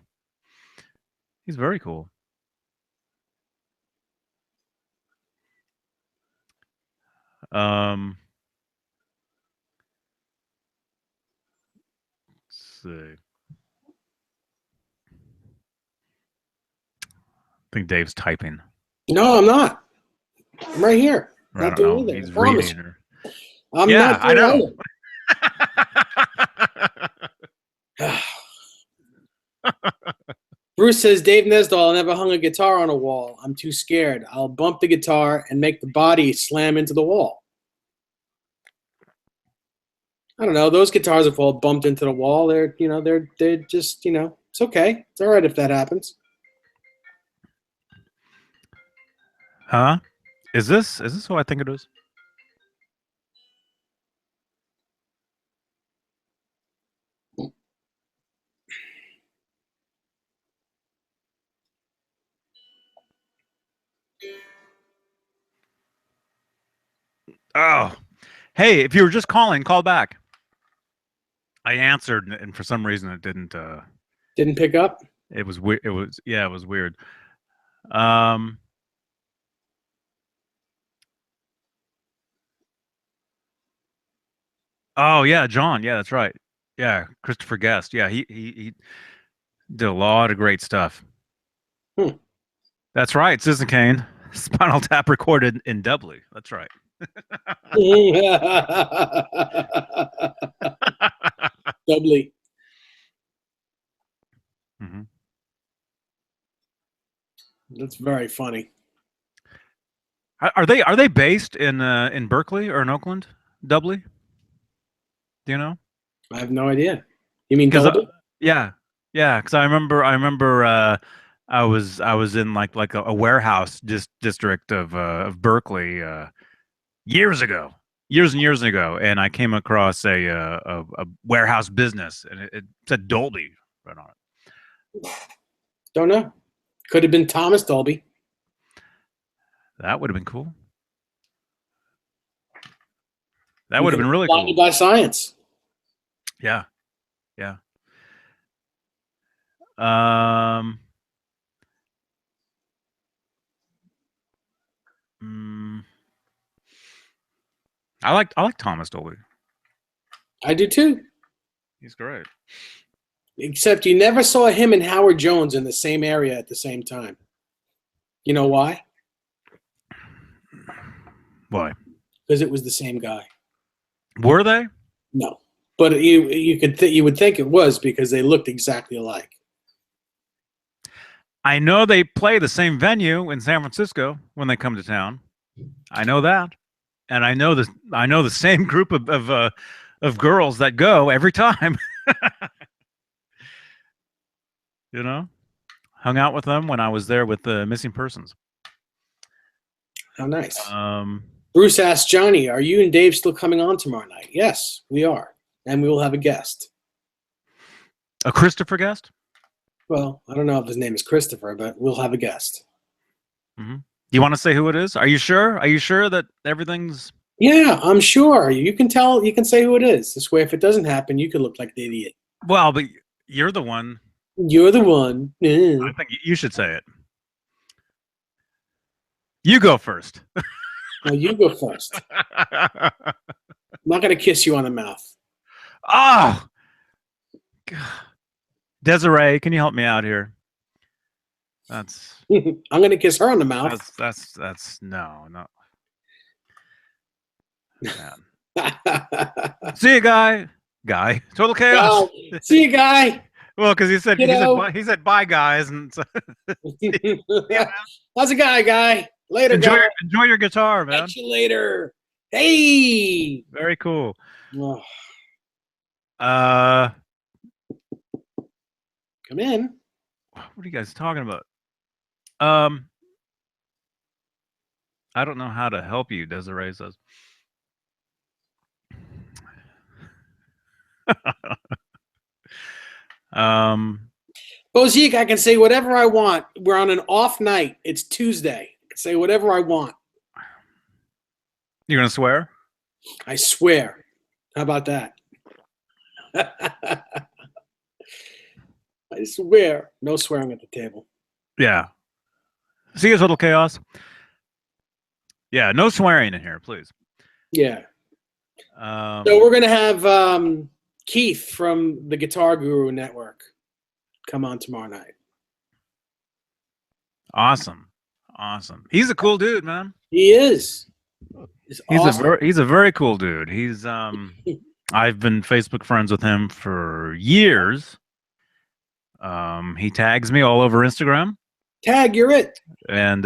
He's very cool. Let's see. I think Dave's typing. No, I'm not. I'm right here. Or Not I don't doing know. anything. He's I promise. reading. Or... I'm Yeah, not I doing know. anything. Bruce says, Dave Nesdahl never hung a guitar on a wall. I'm too scared. I'll bump the guitar and make the body slam into the wall. I don't know. Those guitars have all bumped into the wall. They're just, it's okay. It's all right if that happens. Huh? Is this who I think it is? Oh, hey! If you were just calling, call back. I answered, and for some reason, it didn't. Didn't pick up. It was weird. It was weird. Oh yeah, John. Yeah, that's right. Yeah, Christopher Guest. Yeah, he did a lot of great stuff. That's right, Citizen Kane. Spinal Tap recorded in Dublin. That's right. Doubly. Mm-hmm. That's very funny. Are they based in Berkeley or in Oakland, Dublin? Do you know? I have no idea. You mean 'Cause, Dublin? yeah, because I remember I was in like a warehouse district of Berkeley years ago, years and years ago, and I came across a warehouse business, and it said Dolby right on it. Don't know. Could have been Thomas Dolby. That would have been cool. That You would have could been really blinded cool. by science. Yeah. Yeah. Um. mm, I like Thomas Dolby. I do too. He's great. Except you never saw him and Howard Jones in the same area at the same time. You know why? Why? Because it was the same guy. Were they? No, but you would think it was because they looked exactly alike. I know they play the same venue in San Francisco when they come to town. I know that, and I know the same group of girls that go every time. You know, hung out with them when I was there with the missing persons. How nice. Um, Bruce asked Johnny, "Are you and Dave still coming on tomorrow night?" Yes, we are, and we will have a guest. a Christopher guest. Well, I don't know if his name is Christopher, but we'll have a guest. You want to say who it is? Are you sure? Are you sure that everything's? Yeah, I'm sure. You can tell. You can say who it is. This way, if it doesn't happen, you can look like the idiot. Well, but you're the one. You're the one. I think you should say it. You go first. No, you go first. I'm not going to kiss you on the mouth. Oh, God. Desiree, can you help me out here? That's I'm going to kiss her on the mouth. that's no. Man. See you, guy. Total chaos. Bye. See you, guy. Well, because he said Kiddo. he said bye, guys, and so, How's it guy? Later, enjoy your guitar, man. Catch you later. Hey. Very cool. Oh, Come in. What are you guys talking about? I don't know how to help you, Desiree says. Bozique, I can say whatever I want. We're on an off night. It's Tuesday. I can say whatever I want. You're gonna swear? I swear. How about that? I swear. No swearing at the table. Yeah. See you, Total Chaos. Yeah, no swearing in here, please. Yeah. So we're gonna have Keith from the Guitar Guru Network come on tomorrow night. Awesome. He's a cool dude, man. He is. He's awesome. He's a very cool dude. He's I've been Facebook friends with him for years. He tags me all over Instagram. Tag, you're it. And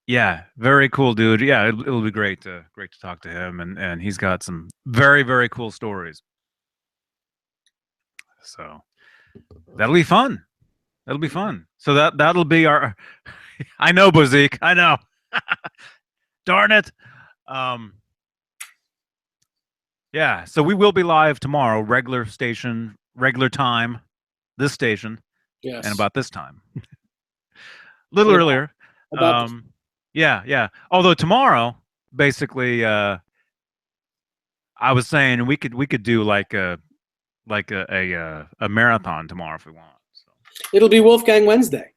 yeah, very cool dude. Yeah, it'll be great to talk to him, and he's got some very, very cool stories. So that'll be fun. So that'll be our. I know, Bozique. I know. Darn it. Yeah. So we will be live tomorrow, regular time, this station, Yes. and about this time. A little earlier. Yeah. Although tomorrow, basically, I was saying we could do like a marathon tomorrow if we want. So. It'll be Wolfgang Wednesday.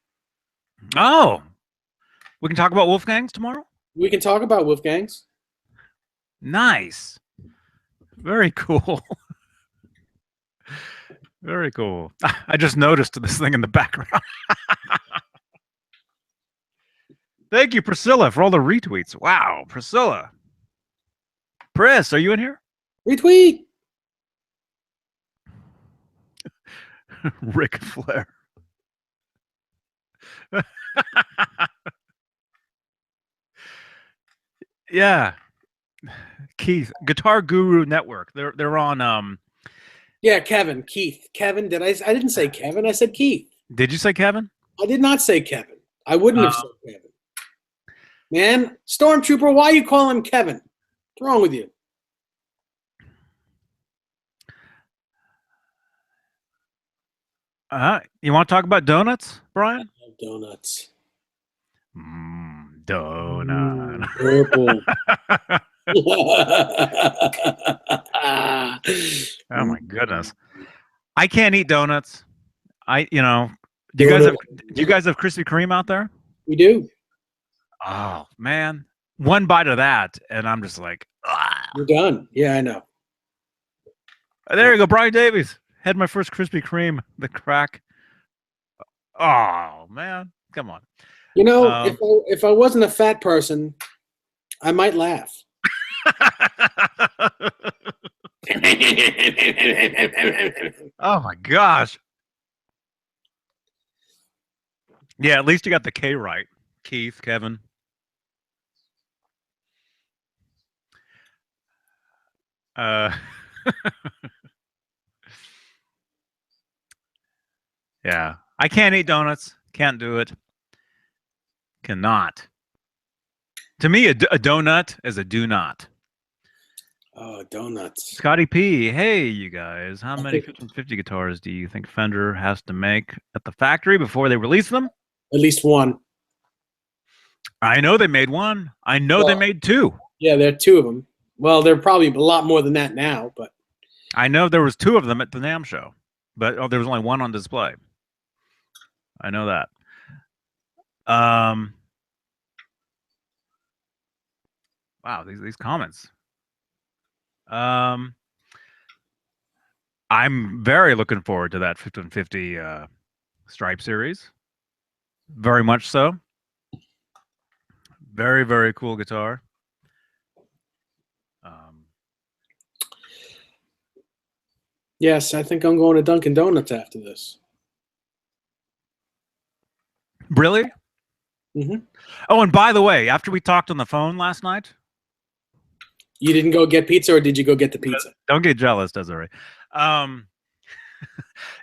Oh, we can talk about Wolfgangs tomorrow? We can talk about Wolfgangs. Nice. Very cool. Very cool. I just noticed this thing in the background. Thank you, Priscilla, for all the retweets. Wow, Priscilla. Pris, are you in here? Retweet. Ric Flair. Yeah. Keith, Guitar Guru Network. They're on Yeah, Keith. Kevin, I didn't say Kevin, I said Keith. Did you say Kevin? I did not say Kevin. I wouldn't have said Kevin. Man, Stormtrooper, why you call him Kevin? What's wrong with you? You want to talk about donuts, Brian? I love donuts. Donut. Purple. Oh my goodness. I can't eat donuts. Do you Donut. guys have Krispy Kreme out there? We do. Oh man. One bite of that and I'm just like, ah. You're done. Yeah, I know. There you go, Brian Davies. Had my first Krispy Kreme, the crack. Oh man. Come on. You know, if I wasn't a fat person, I might laugh. Oh my gosh. Yeah, at least you got the K right. Keith, Kevin. Yeah. I can't eat donuts. Can't do it. Cannot. To me, a donut is a do not. Oh, donuts. Scotty P, hey, you guys. How many 1550 guitars do you think Fender has to make at the factory before they release them? At least one. I know they made one. I know they made two. Yeah, there are two of them. Well, there are probably a lot more than that now, but I know there was two of them at the NAMM show, but there was only one on display. I know that. Wow, these comments. I'm very looking forward to that 1550 Stripe series. Very much so. Very, very cool guitar. yes, I think I'm going to Dunkin' Donuts after this. Really? Mm-hmm. Oh, and by the way, after we talked on the phone last night, you didn't go get pizza, or did you go get the pizza? Don't get jealous, Desiree.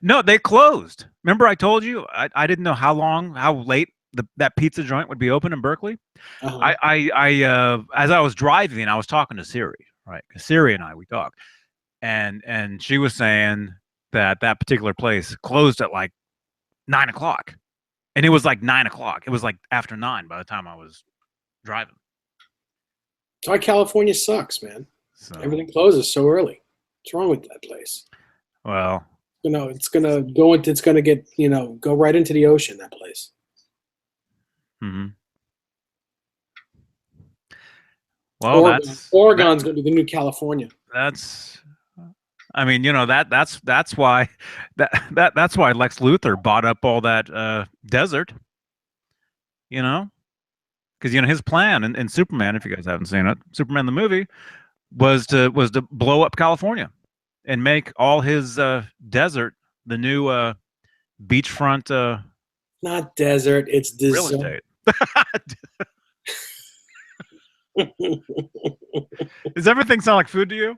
No, they closed. Remember, I told you I didn't know how late that pizza joint would be open in Berkeley. Uh-huh. I as I was driving, I was talking to Siri, right? 'Cause Siri and we talk, and she was saying that particular place closed at like 9 o'clock, and it was like 9 o'clock. It was like after 9 by the time I was driving. That's why California sucks, man. So, everything closes so early. What's wrong with that place? Well, it's gonna go into, it's gonna get, go right into the ocean, that place. Mm-hmm. Well, Oregon's gonna be the new California. That's why that's why Lex Luthor bought up all that desert. Because his plan in Superman, if you guys haven't seen it, Superman the movie, was to blow up California and make all his desert the new beachfront. Not desert, it's desert. Real estate. Does everything sound like food to you?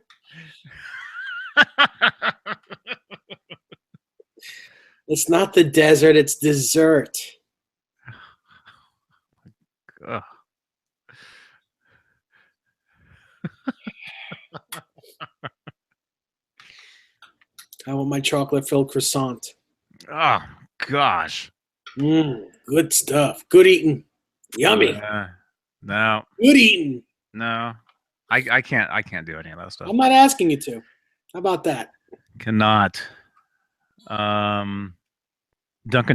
It's not the desert, it's dessert. Ugh. I want my chocolate-filled croissant. Oh gosh. Good stuff. Good eating. Yummy. No. Good eating. No. I can't do any of that stuff. I'm not asking you to. How about that? Cannot. Dunkin'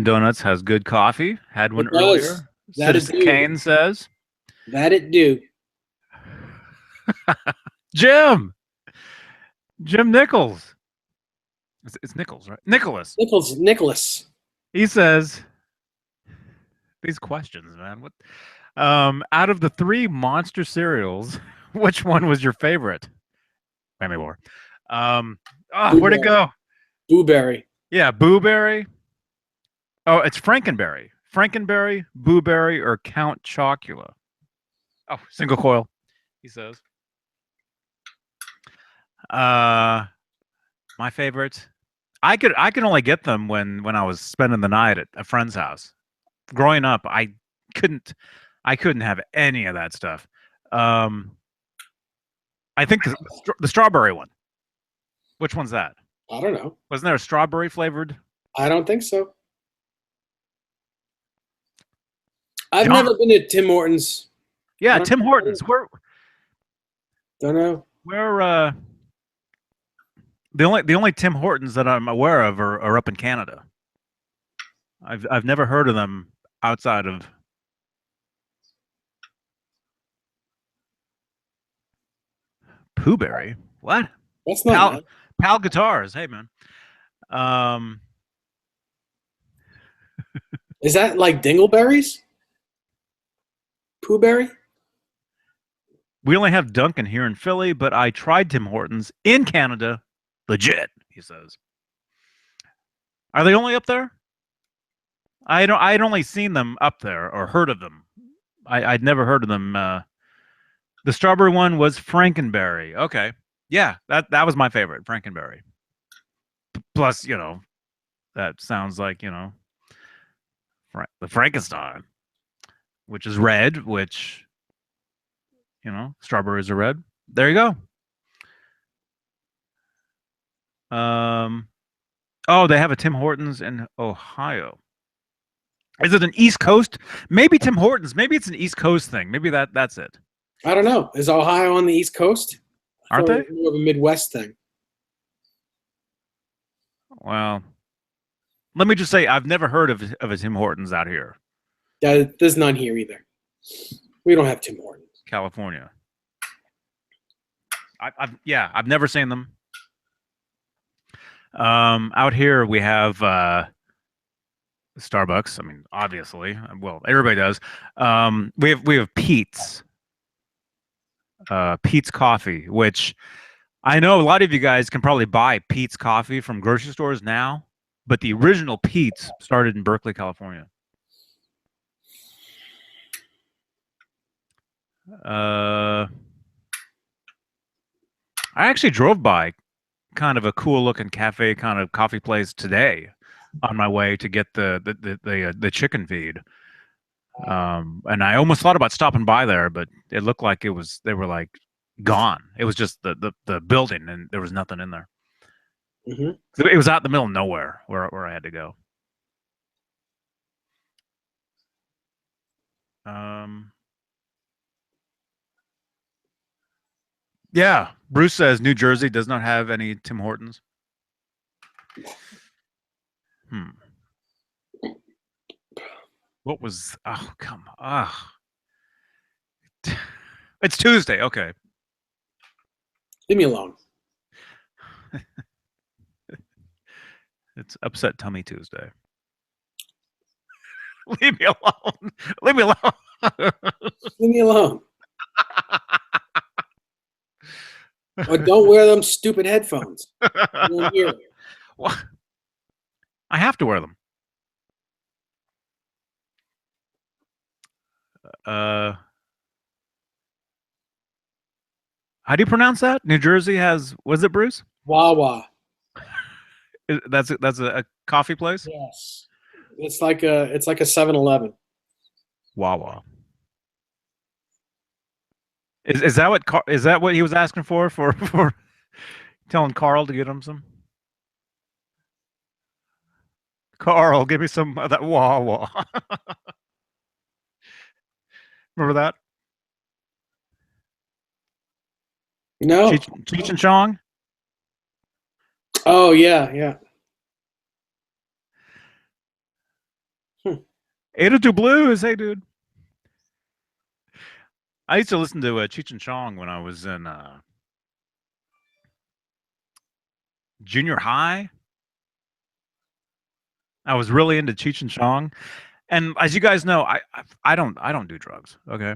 Donuts has good coffee. Had one earlier. Citizen Kane says. That it do. Jim Nichols. It's Nichols, right? Nicholas. He says, these questions, man. What? Out of the 3 monster cereals, which one was your favorite? Maybe more. Where'd it go? Blueberry. Yeah, Booberry. Oh, it's Frankenberry. Frankenberry, Booberry, or Count Chocula. Oh, single coil, he says. My favorite. I could only get them when I was spending the night at a friend's house. Growing up, I couldn't have any of that stuff. I think the strawberry one. Which one's that? I don't know. Wasn't there a strawberry flavored? I don't think so. I've John. never been to Tim Hortons. Yeah, I don't Tim know. Hortons. Don't know. We're the only Tim Hortons that I'm aware of are up in Canada. I've never heard of them outside of Poohberry. What? That's not nice. Pal Guitars. Hey man. Um, Is that like Dingleberries? Poohberry? we only have Dunkin' here in Philly, but I tried Tim Hortons in Canada. Legit, he says. Are they only up there? I'd only seen them up there or heard of them. I'd never heard of them. The strawberry one was Frankenberry. Okay. Yeah, that was my favorite, Frankenberry. Plus, that sounds like, the Frankenstein, which is red, which, strawberries are red. There you go. Oh, they have a Tim Hortons in Ohio. Is it an East Coast? Maybe Tim Hortons. Maybe it's an East Coast thing. Maybe that's it. I don't know. Is Ohio on the East Coast? Aren't they? More of a Midwest thing. Well, let me just say I've never heard of a Tim Hortons out here, Yeah, there's none here either. We don't have Tim Hortons. California. I've never seen them. Out here we have Starbucks. I mean, obviously, well, everybody does. We have Pete's. Pete's Coffee, which I know a lot of you guys can probably buy Pete's Coffee from grocery stores now, but the original Pete's started in Berkeley, California. I actually drove by kind of a cool looking cafe, kind of coffee place today on my way to get the chicken feed. And I almost thought about stopping by there, but it looked like they were like gone. It was just the building, and there was nothing in there. Mm-hmm. It was out in the middle of nowhere where I had to go. Yeah, Bruce says New Jersey does not have any Tim Hortons. What was? Oh, come on. It's Tuesday. Okay. Leave me alone. It's Upset Tummy Tuesday. Leave me alone. Leave me alone. Leave me alone. Or don't wear them stupid headphones. I won't hear it. Well, I have to wear them. How do you pronounce that? New Jersey has, was it Bruce? Wawa. That's a coffee place? Yes. It's like a 7-Eleven. Wawa. Is that what he was asking for telling Carl to get him some? Carl, give me some of that Wawa. Remember that? No. Cheech and Chong? Oh yeah. 802 Blues, hey dude. I used to listen to Cheech and Chong when I was in junior high. I was really into Cheech and Chong, and as you guys know, I don't do drugs, okay?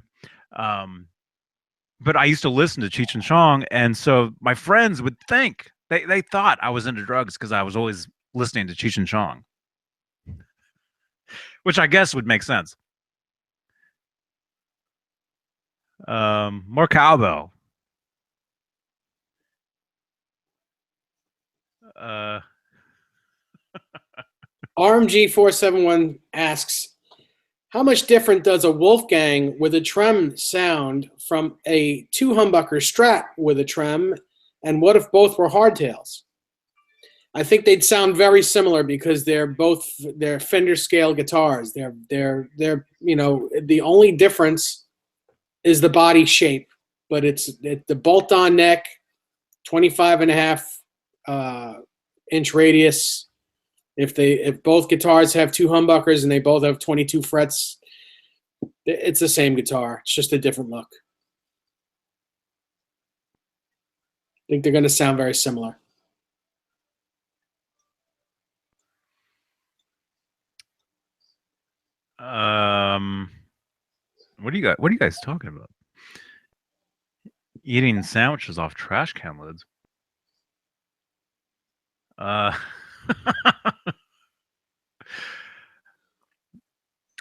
But I used to listen to Cheech and Chong, and so my friends would think they thought I was into drugs because I was always listening to Cheech and Chong, which I guess would make sense. More cowbell. RMG471 asks, how much different does a Wolfgang with a trem sound from a 2 humbucker Strat with a trem, and what if both were hardtails? I think they'd sound very similar because they're Fender scale guitars. They're the only difference is the body shape, but it's the bolt-on neck, 25 and a half inch radius. If both guitars have two humbuckers and they both have 22 frets, it's the same guitar. It's just a different look. I think they're going to sound very similar. What are you guys talking about? Eating sandwiches off trash can lids. Oh,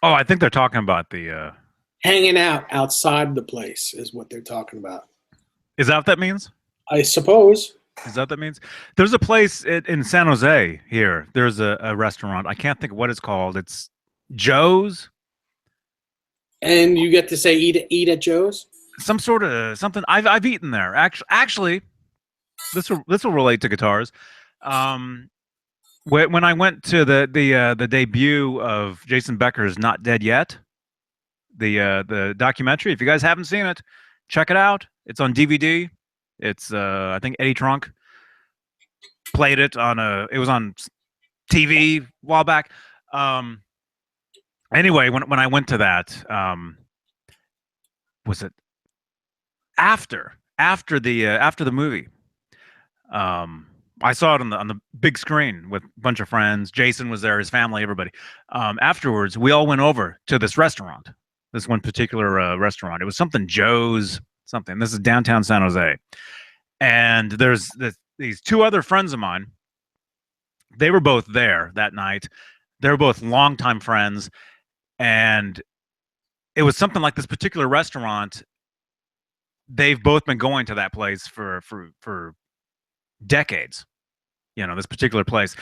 I think they're talking about the. Hanging out outside the place is what they're talking about. Is that what that means? I suppose. Is that what that means? There's a place in San Jose here. There's a restaurant. I can't think of what it's called. It's Joe's. And you get to say eat at Joe's? Some sort of something. I've eaten there. Actually, this will relate to guitars. When I went to the debut of Jason Becker's Not Dead Yet, the documentary. If you guys haven't seen it, check it out. It's on DVD. It's I think Eddie Trunk played it on it was on TV a while back. Anyway, when I went to that, was it after the movie? I saw it on the big screen with a bunch of friends. Jason was there, his family, everybody. Afterwards, we all went over to this restaurant. This one particular restaurant. It was something Joe's something. This is downtown San Jose. And there's these two other friends of mine. They were both there that night. They were both longtime friends. And it was something like this particular restaurant. They've both been going to that place for decades. You know, this particular place.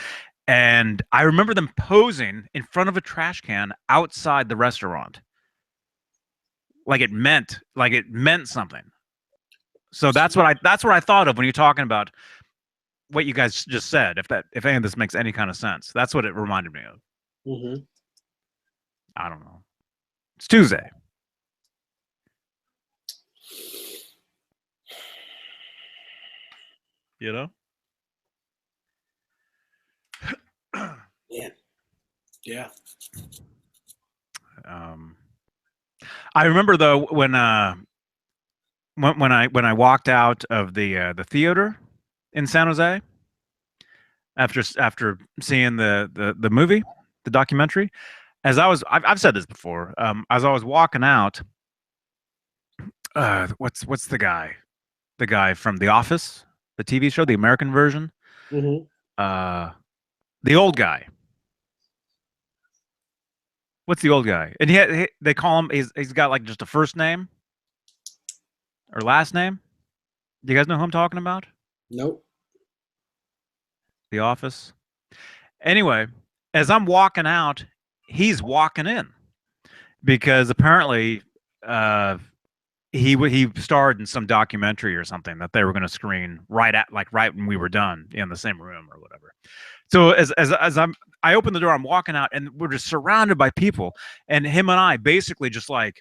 And I remember them posing in front of a trash can outside the restaurant. Like it meant something. So that's what I thought of when you're talking about what you guys just said. If any of this makes any kind of sense, that's what it reminded me of. Mm-hmm. I don't know. It's Tuesday. You know? Yeah. I remember though when I walked out of the theater in San Jose after seeing the movie, the documentary, I've said this before, as I was walking out, what's the guy from The Office, the TV show, the American version, Mm-hmm. the old guy. What's the old guy? And they call him. He's got like just a first name or last name. Do you guys know who I'm talking about? Nope. The Office. Anyway, as I'm walking out, he's walking in because apparently he starred in some documentary or something that they were going to screen right when we were done in the same room or whatever. So as I open the door, I'm walking out, and we're just surrounded by people, and him and I basically just like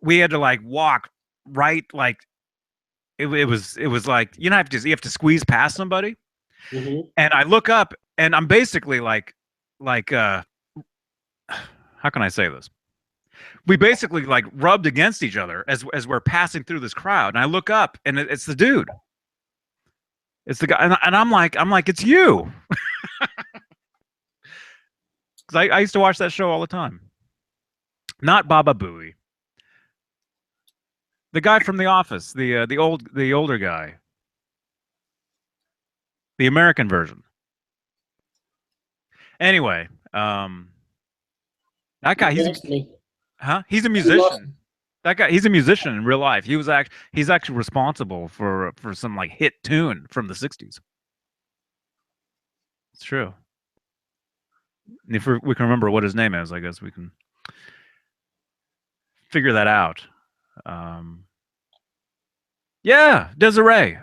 we had to like walk right like it was like you have to squeeze past somebody, Mm-hmm. and I look up and I'm basically like how can I say this? We basically like rubbed against each other as we're passing through this crowd, and I look up and it's the dude. It's the guy, and I'm like, it's you. Because I used to watch that show all the time. Not Baba Booey. The guy from The Office, the older guy. The American version. Anyway, that guy, he's a musician. That guy, he's a musician in real life. He's actually responsible for some like hit tune from the 60s. It's true. And if we can remember what his name is, I guess we can figure that out. Yeah, Desiree.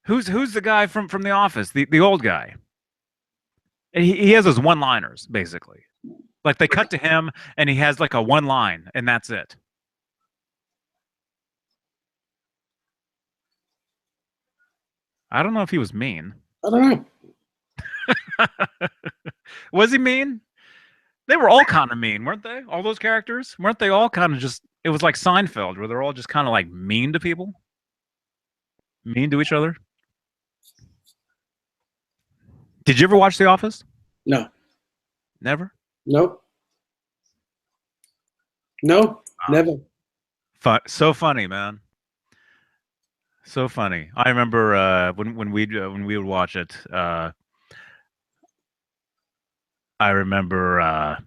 Who's the guy from The Office? The old guy. And he has those one-liners basically. Like they cut to him and he has like a one line and that's it. I don't know if he was mean. I don't know. Was he mean? They were all kind of mean, weren't they? All those characters? Weren't they all kind of just it was like Seinfeld where they're all just kind of like mean to people? Mean to each other? Did you ever watch The Office? No. Never? Nope. No, never. So funny, man. So funny. I remember when we would watch it. I remember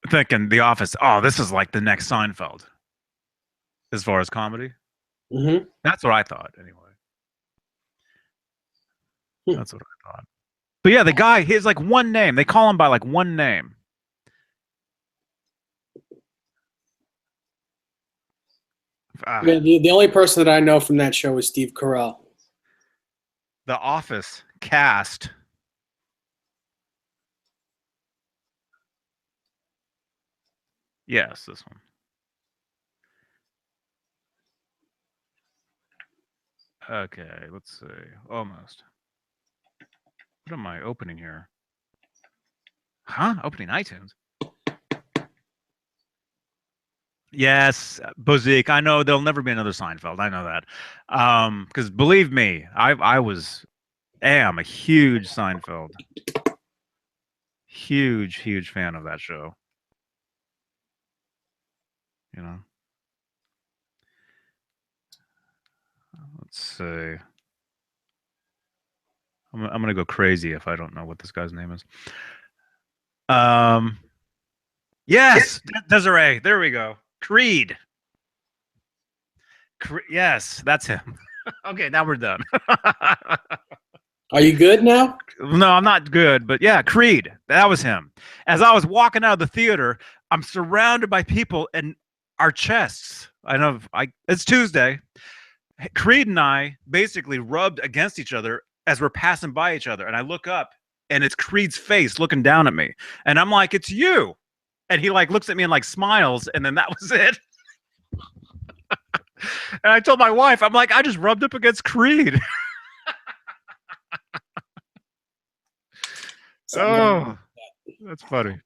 thinking The Office. Oh, this is like the next Seinfeld, as far as comedy. Mm-hmm. That's what I thought, anyway. That's what I thought. But yeah, the guy, he has like one name. They call him by like one name. Yeah, the only person that I know from that show is Steve Carell. The Office cast. Yes, this one. Okay, let's see. Almost. What am I opening here? Huh? Opening iTunes. Yes, Bozique. I know there'll never be another Seinfeld. I know that. Because believe me, I am a huge Seinfeld. Huge fan of that show. You know. Let's see. I'm gonna go crazy if I don't know what this guy's name is. Yes, Desiree. There we go. Creed. Yes, that's him. Okay, now we're done. Are you good now? No, I'm not good, but yeah, Creed. That was him. As I was walking out of the theater, I'm surrounded by people and our chests. It's Tuesday. Creed and I basically rubbed against each other as we're passing by each other. And I look up and it's Creed's face looking down at me. And I'm like, it's you. And he like looks at me and like smiles. And then that was it. And I told my wife, I'm like, I just rubbed up against Creed. Oh, that's funny.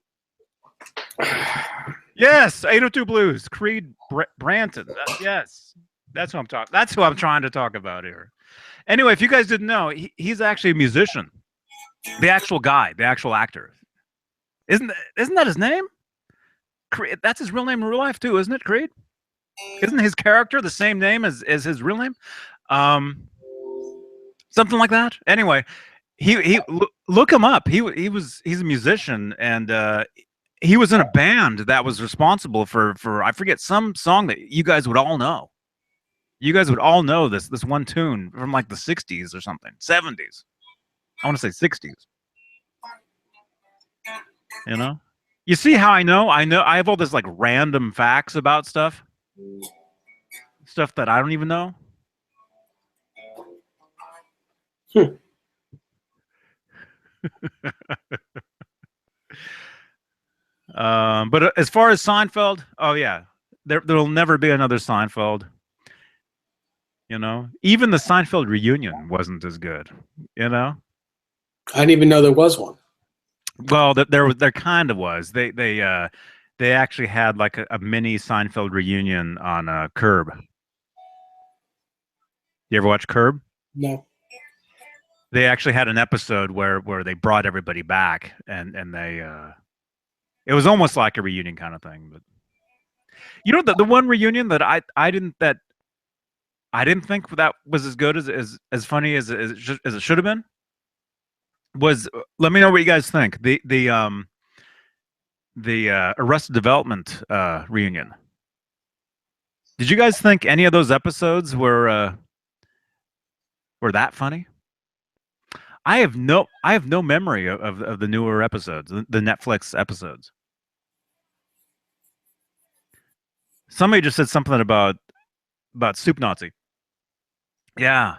Yes, 802 Blues, Creed Branton. Yes, that's who I'm talking. That's who I'm trying to talk about here. Anyway, if you guys didn't know, he's actually a musician. The actual guy, the actual actor. Isn't that his name? Creed, that's his real name in real life too, isn't it? Creed. Isn't his character the same name as his real name? Something like that. Anyway, he look him up. He's a musician and he was in a band that was responsible for I forget some song that you guys would all know. You guys would all know this one tune from like the 60s or something. 70s. I want to say 60s. You know? You see how I know? I have all this like random facts about stuff. Stuff that I don't even know. But as far as Seinfeld, oh yeah, there'll never be another Seinfeld. You know, even the Seinfeld reunion wasn't as good. You know, I didn't even know there was one. well, there kind of was. They actually had like a mini Seinfeld reunion on Curb. You ever watch Curb? No. They actually had an episode where they brought everybody back and they it was almost like a reunion kind of thing. But you know the one reunion that I didn't think that was as good as funny as it should have been was, let me know what you guys think. The Arrested Development reunion. Did you guys think any of those episodes were that funny? I have no memory of the newer episodes, the Netflix episodes. Somebody just said something about Soup Nazi. Yeah.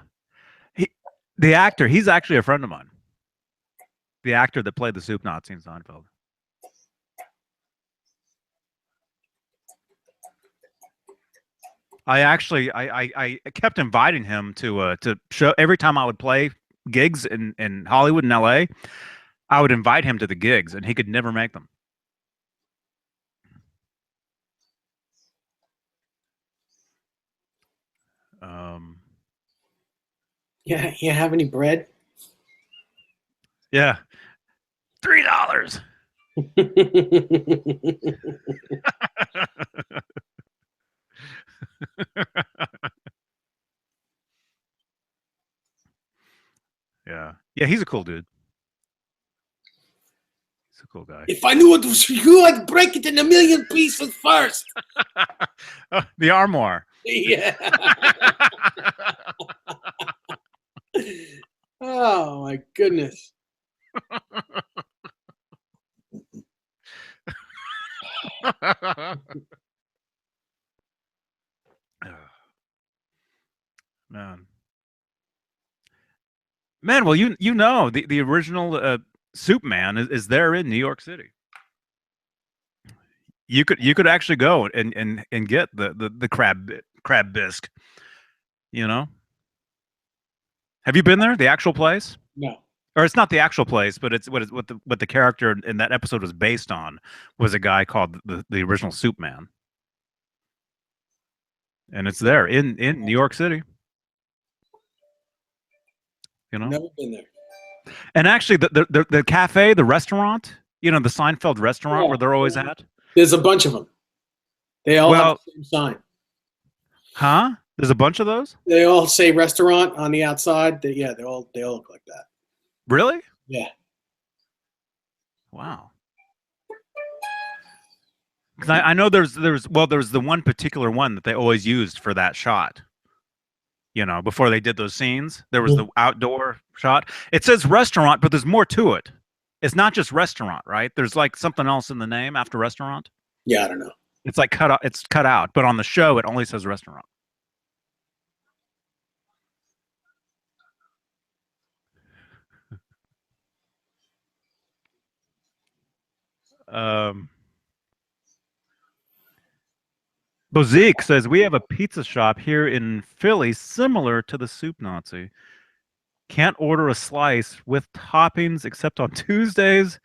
He, the actor, he's actually a friend of mine. The actor that played the soup Nazi in Seinfeld. I kept inviting him to show every time I would play gigs in Hollywood and LA. I would invite him to the gigs, and he could never make them. Um, Yeah, you have any bread? yeah, $3. Yeah, yeah, he's a cool dude. He's a cool guy. If I knew it was you, I'd break it in a million pieces first. Oh, the armoire. Yeah. Oh my goodness. Man, man. Well, you know the original Soup Man is there in New York City. You could actually go and get the crab bisque. You know, have you been there? The actual place? No. Or it's not the actual place, but it's what the character in that episode was based on was a guy called the original Soup Man, and it's there in New York City. You know, Never been there. and actually the cafe, the restaurant, you know, the Seinfeld restaurant where they're always at. There's a bunch of them. They all have Well, the same sign. huh? There's a bunch of those. They all say restaurant on the outside. Yeah, they all look like that. Really? Yeah. Wow. Because I know there's the one particular one that they always used for that shot. You know, before they did those scenes, there was the outdoor shot. It says restaurant, but there's more to it. It's not just restaurant, right? There's like something else in the name after restaurant. Yeah, I don't know. It's like cut out. It's cut out, but on the show it only says restaurant. Um, Bozique says we have a pizza shop here in Philly similar to the Soup Nazi. Can't order a slice with toppings except on Tuesdays.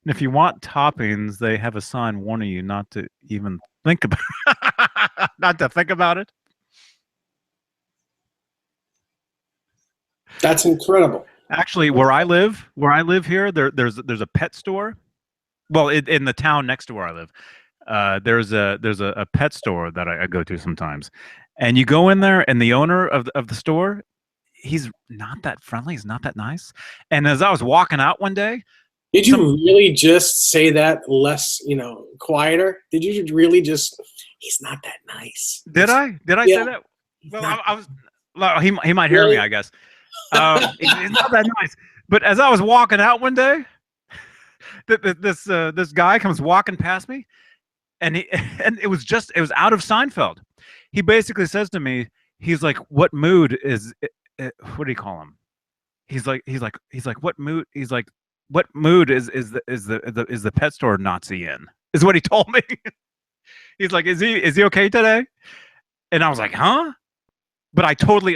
And if you want toppings, they have a sign warning you not to even think about not to think about it. That's incredible. Actually, where I live here, there's a pet store. Well, in the town next to where I live, there's a pet store that I go to sometimes, and you go in there, and the owner of the store, he's not that friendly, he's not that nice. And as I was walking out one day, Did you really just say that less, quieter? Did you really just? He's not that nice. Did I say that? Well, I was. Well, he might hear me, I guess. He's not that nice. But as I was walking out one day, this guy comes walking past me, and it was out of Seinfeld. He basically says to me, he's like, "What mood is? What do you call him?" He's like, "What mood?" He's like, "What mood is the pet store Nazi in?" Is what he told me. He's like, "Is he okay today?" And I was like, "Huh?" But I totally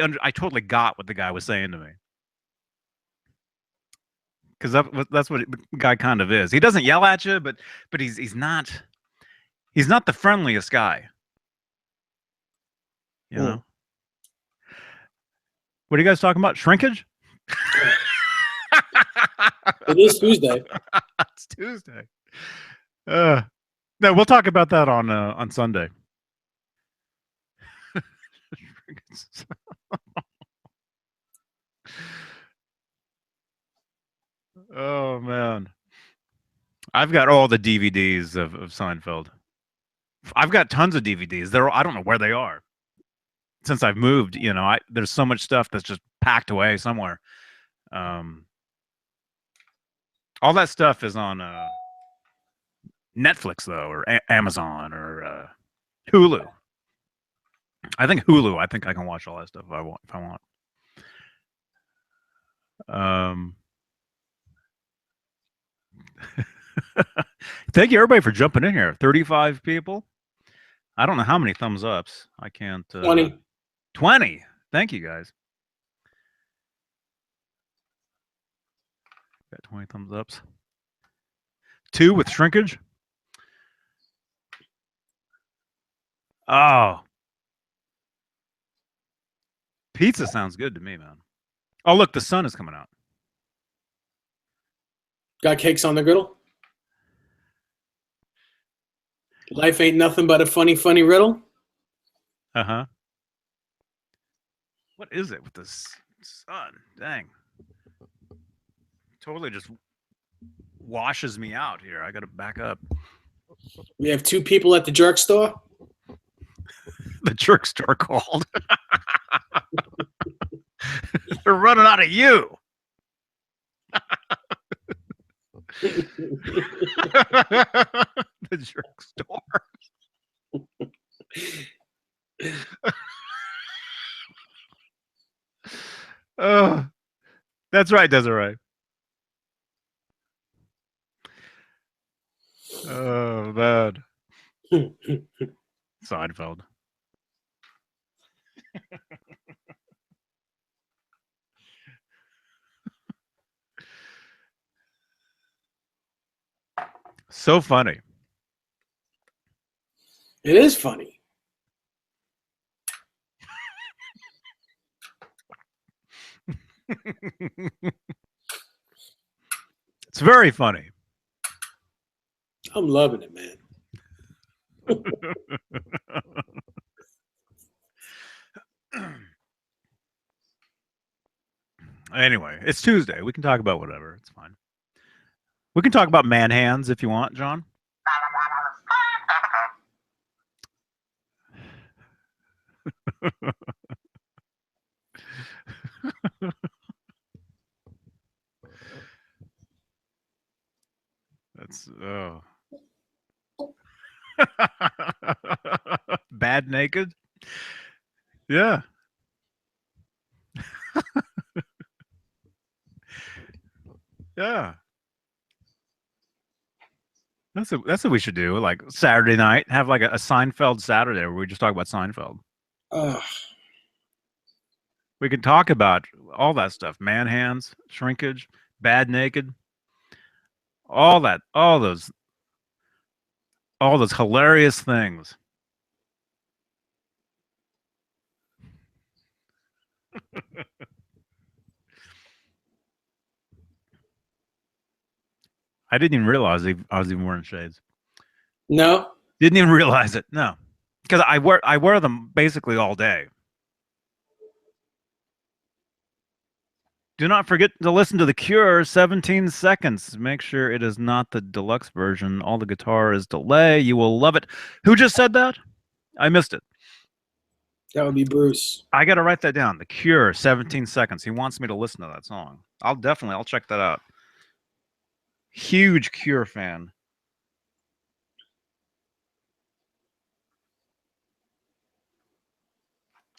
got what the guy was saying to me. Because that's what the guy kind of is. He doesn't yell at you, but he's not the friendliest guy. You know. What are you guys talking about? Shrinkage? It is Tuesday. It's Tuesday. No, we'll talk about that on Sunday. Oh man, I've got all the DVDs of Seinfeld. I've got tons of DVDs. I don't know where they are. Since I've moved, there's so much stuff that's just packed away somewhere. All that stuff is on Netflix though, or Amazon, or Hulu. I think Hulu. I think I can watch all that stuff if I want. Thank you everybody for jumping in here. 35 people. I don't know how many thumbs ups. I can't. 20. 20. Thank you guys. Got 20 thumbs ups. 2 with shrinkage. Oh. Pizza sounds good to me, man. Oh, look, the sun is coming out. Got cakes on the griddle? Life ain't nothing but a funny, funny riddle. Uh-huh. What is it with this sun? Dang. Totally just washes me out here. I got to back up. We have 2 people at the jerk store. The jerk store called. They're running out of you. The jerk store. Oh, that's right, Desiree. Oh, man. Seinfeld. So funny. It is funny. It's very funny. I'm loving it, man. Anyway, it's Tuesday. We can talk about whatever. It's fine. We can talk about man hands if you want, John. That's bad naked. Yeah. Yeah. That's what we should do. Like Saturday night, have like a Seinfeld Saturday where we just talk about Seinfeld. We can talk about all that stuff: man hands, shrinkage, bad naked, all that, all those hilarious things. I didn't even realize I was even wearing shades. No. Didn't even realize it. No, because I wear them basically all day. Do not forget to listen to The Cure, 17 seconds. Make sure it is not the deluxe version. All the guitar is delay. You will love it. Who just said that? I missed it. That would be Bruce. I got to write that down. The Cure, 17 seconds. He wants me to listen to that song. I'll check that out. Huge Cure fan.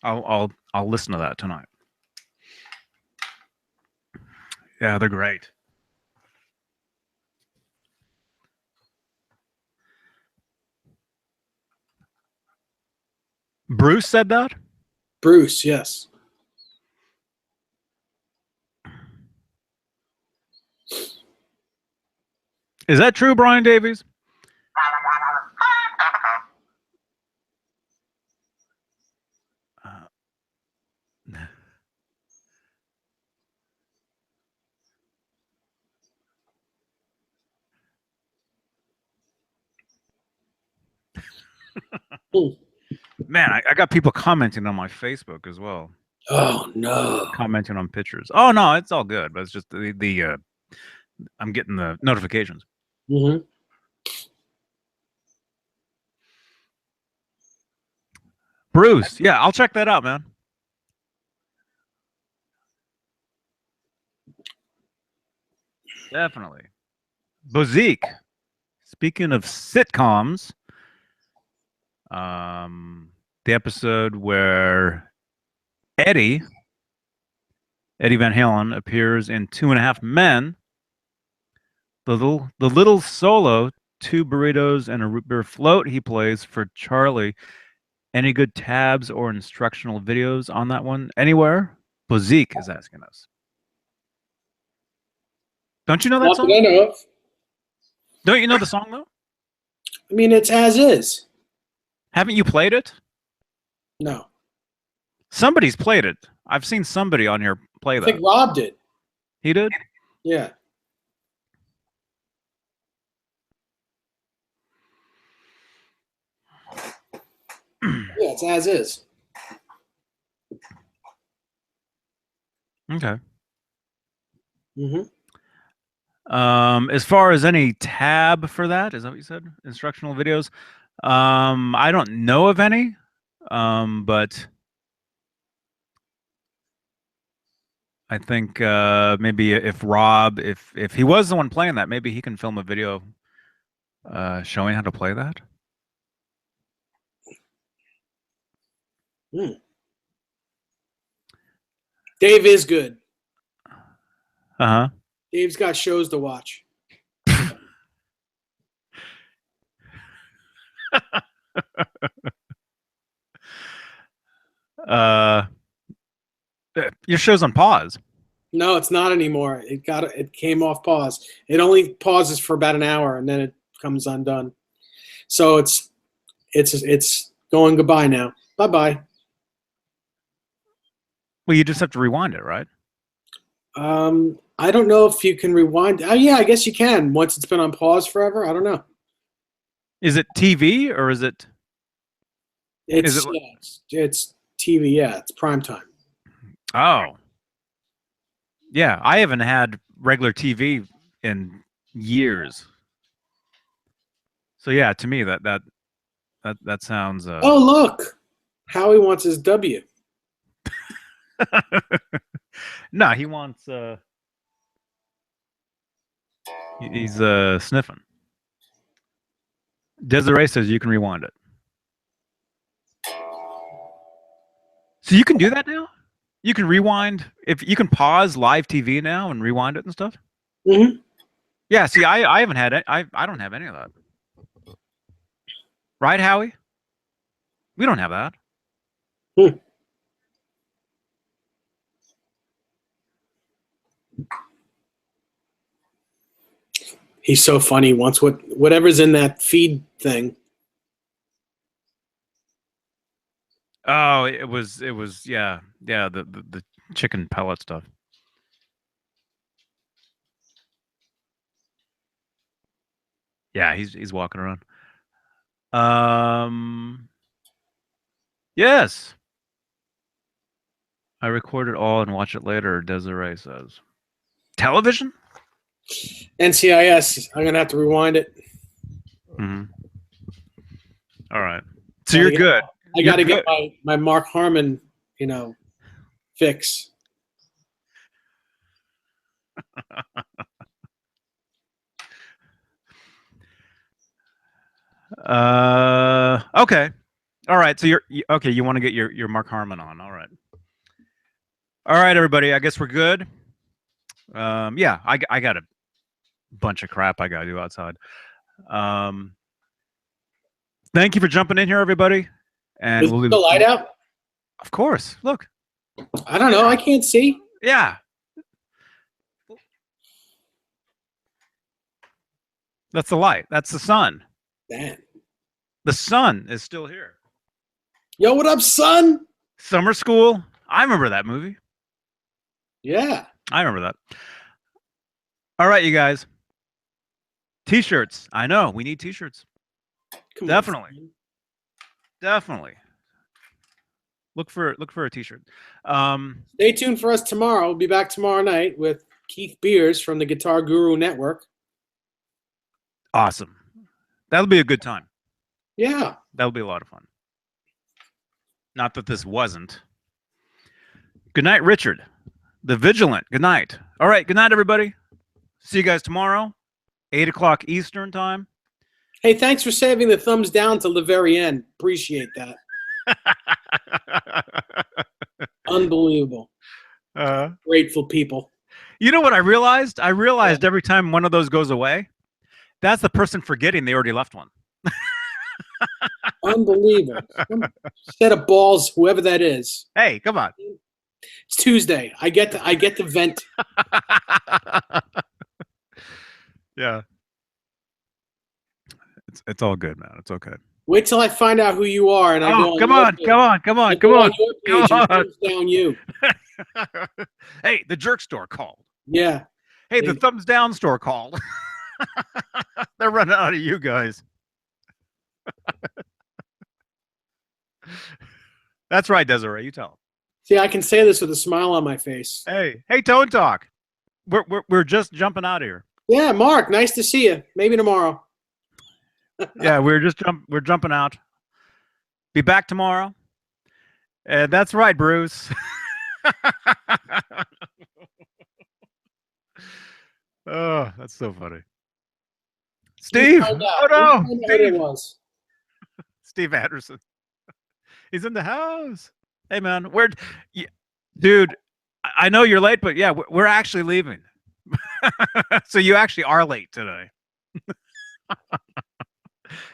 I'll listen to that tonight. Yeah, they're great. Bruce said that? Bruce, yes. Is that true, Brian Davies? Man, I got people commenting on my Facebook as well. Oh no! Commenting on pictures. Oh no, it's all good. But it's just the I'm getting the notifications. Mm-hmm. Bruce, yeah, I'll check that out, man. Definitely. Bozique. Speaking of sitcoms, the episode where Eddie Eddie Van Halen appears in Two and a Half Men. The little solo, 2 burritos and a root beer float he plays for Charlie. Any good tabs or instructional videos on that one anywhere? Bozique is asking us. Don't you know that Not song? that I know of. Don't you know the song though? I mean, it's as is. Haven't you played it? No. Somebody's played it. I've seen somebody on here play I that. think Rob did. He did? Yeah. Yeah, it's as is. Okay. Mm-hmm. As far as any tab for that, is that what you said? Instructional videos? I don't know of any, but I think maybe if Rob, if he was the one playing that, maybe he can film a video showing how to play that. Dave is good. Uh-huh. Dave's got shows to watch. Your show's on pause. No, it's not anymore. It came off pause. It only pauses for about an hour and then it comes undone. So it's going goodbye now. Bye-bye. Well, you just have to rewind it, right? I don't know if you can rewind. Oh yeah, I guess you can once it's been on pause forever. I don't know. Is it TV or is it? It's TV. Yeah, it's prime time. Oh. Yeah, I haven't had regular TV in years. So yeah, to me that sounds. Oh look, Howie wants his W. No, he wants. He's sniffing. Desiree says you can rewind it. So you can do that now. You can rewind if you can pause live TV now and rewind it and stuff. Mm-hmm. Yeah. See, I haven't had it. I don't have any of that. Right, Howie? We don't have that. He's so funny. He wants whatever's in that feed thing. Oh, it was yeah the chicken pellet stuff. Yeah, he's walking around. Yes. I record it all and watch it later, Desiree says. Television? NCIS. I'm gonna have to rewind it. Mm-hmm. All right. So you're good. I got to get my Mark Harmon, fix. Okay. All right. So you're okay. You want to get your Mark Harmon on. All right. All right, everybody. I guess we're good. Yeah, I got a bunch of crap I got to do outside. Thank you for jumping in here, everybody. And Is the light out? Of course. Look. I don't know. I can't see. Yeah. That's the light. That's the sun. Man. The sun is still here. Yo, what up, son? Summer School. I remember that movie. Yeah. I remember that. All right, you guys. T-shirts. I know. We need T-shirts. Definitely. Definitely. Look for a T-shirt. Stay tuned for us tomorrow. We'll be back tomorrow night with Keith Beers from the Guitar Guru Network. Awesome. That'll be a good time. Yeah. That'll be a lot of fun. Not that this wasn't. Good night, Richard. The Vigilant. Good night. All right. Good night, everybody. See you guys tomorrow, 8 o'clock Eastern time. Hey, thanks for saving the thumbs down till the very end. Appreciate that. Unbelievable. Grateful people. You know what I realized? I realized every time one of those goes away, that's the person forgetting they already left one. Unbelievable. Some set of balls, whoever that is. Hey, come on. It's Tuesday. I get to vent. Yeah. It's all good, man. It's okay. Wait till I find out who you are, and I go on. Come on. I go on your page and thumbs down you. Hey, the jerk store called. Yeah. Hey, the thumbs down store called. They're running out of you guys. That's right, Desiree. You tell them. See, I can say this with a smile on my face. Hey, Tone Talk. We're just jumping out of here. Yeah, Mark, nice to see you. Maybe tomorrow. Yeah, we're jumping out. Be back tomorrow. That's right, Bruce. Oh, that's so funny. Steve. Oh no, Steve. Steve Anderson. He's in the house. Hey man, dude, I know you're late, but yeah, we're actually leaving. So you actually are late today.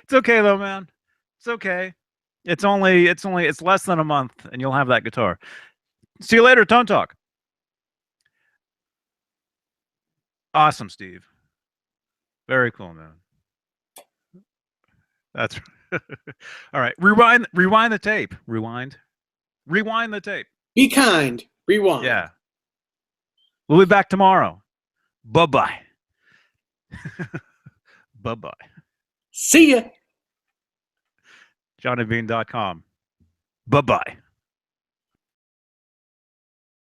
It's okay though, man. It's okay. It's less than a month and you'll have that guitar. See you later, Tone Talk. Awesome, Steve. Very cool, man. That's all right. Rewind the tape. Rewind the tape. Be kind. Rewind. Yeah. We'll be back tomorrow. Bye-bye. Bye-bye. See ya. JohnnyBeane.com. Bye-bye.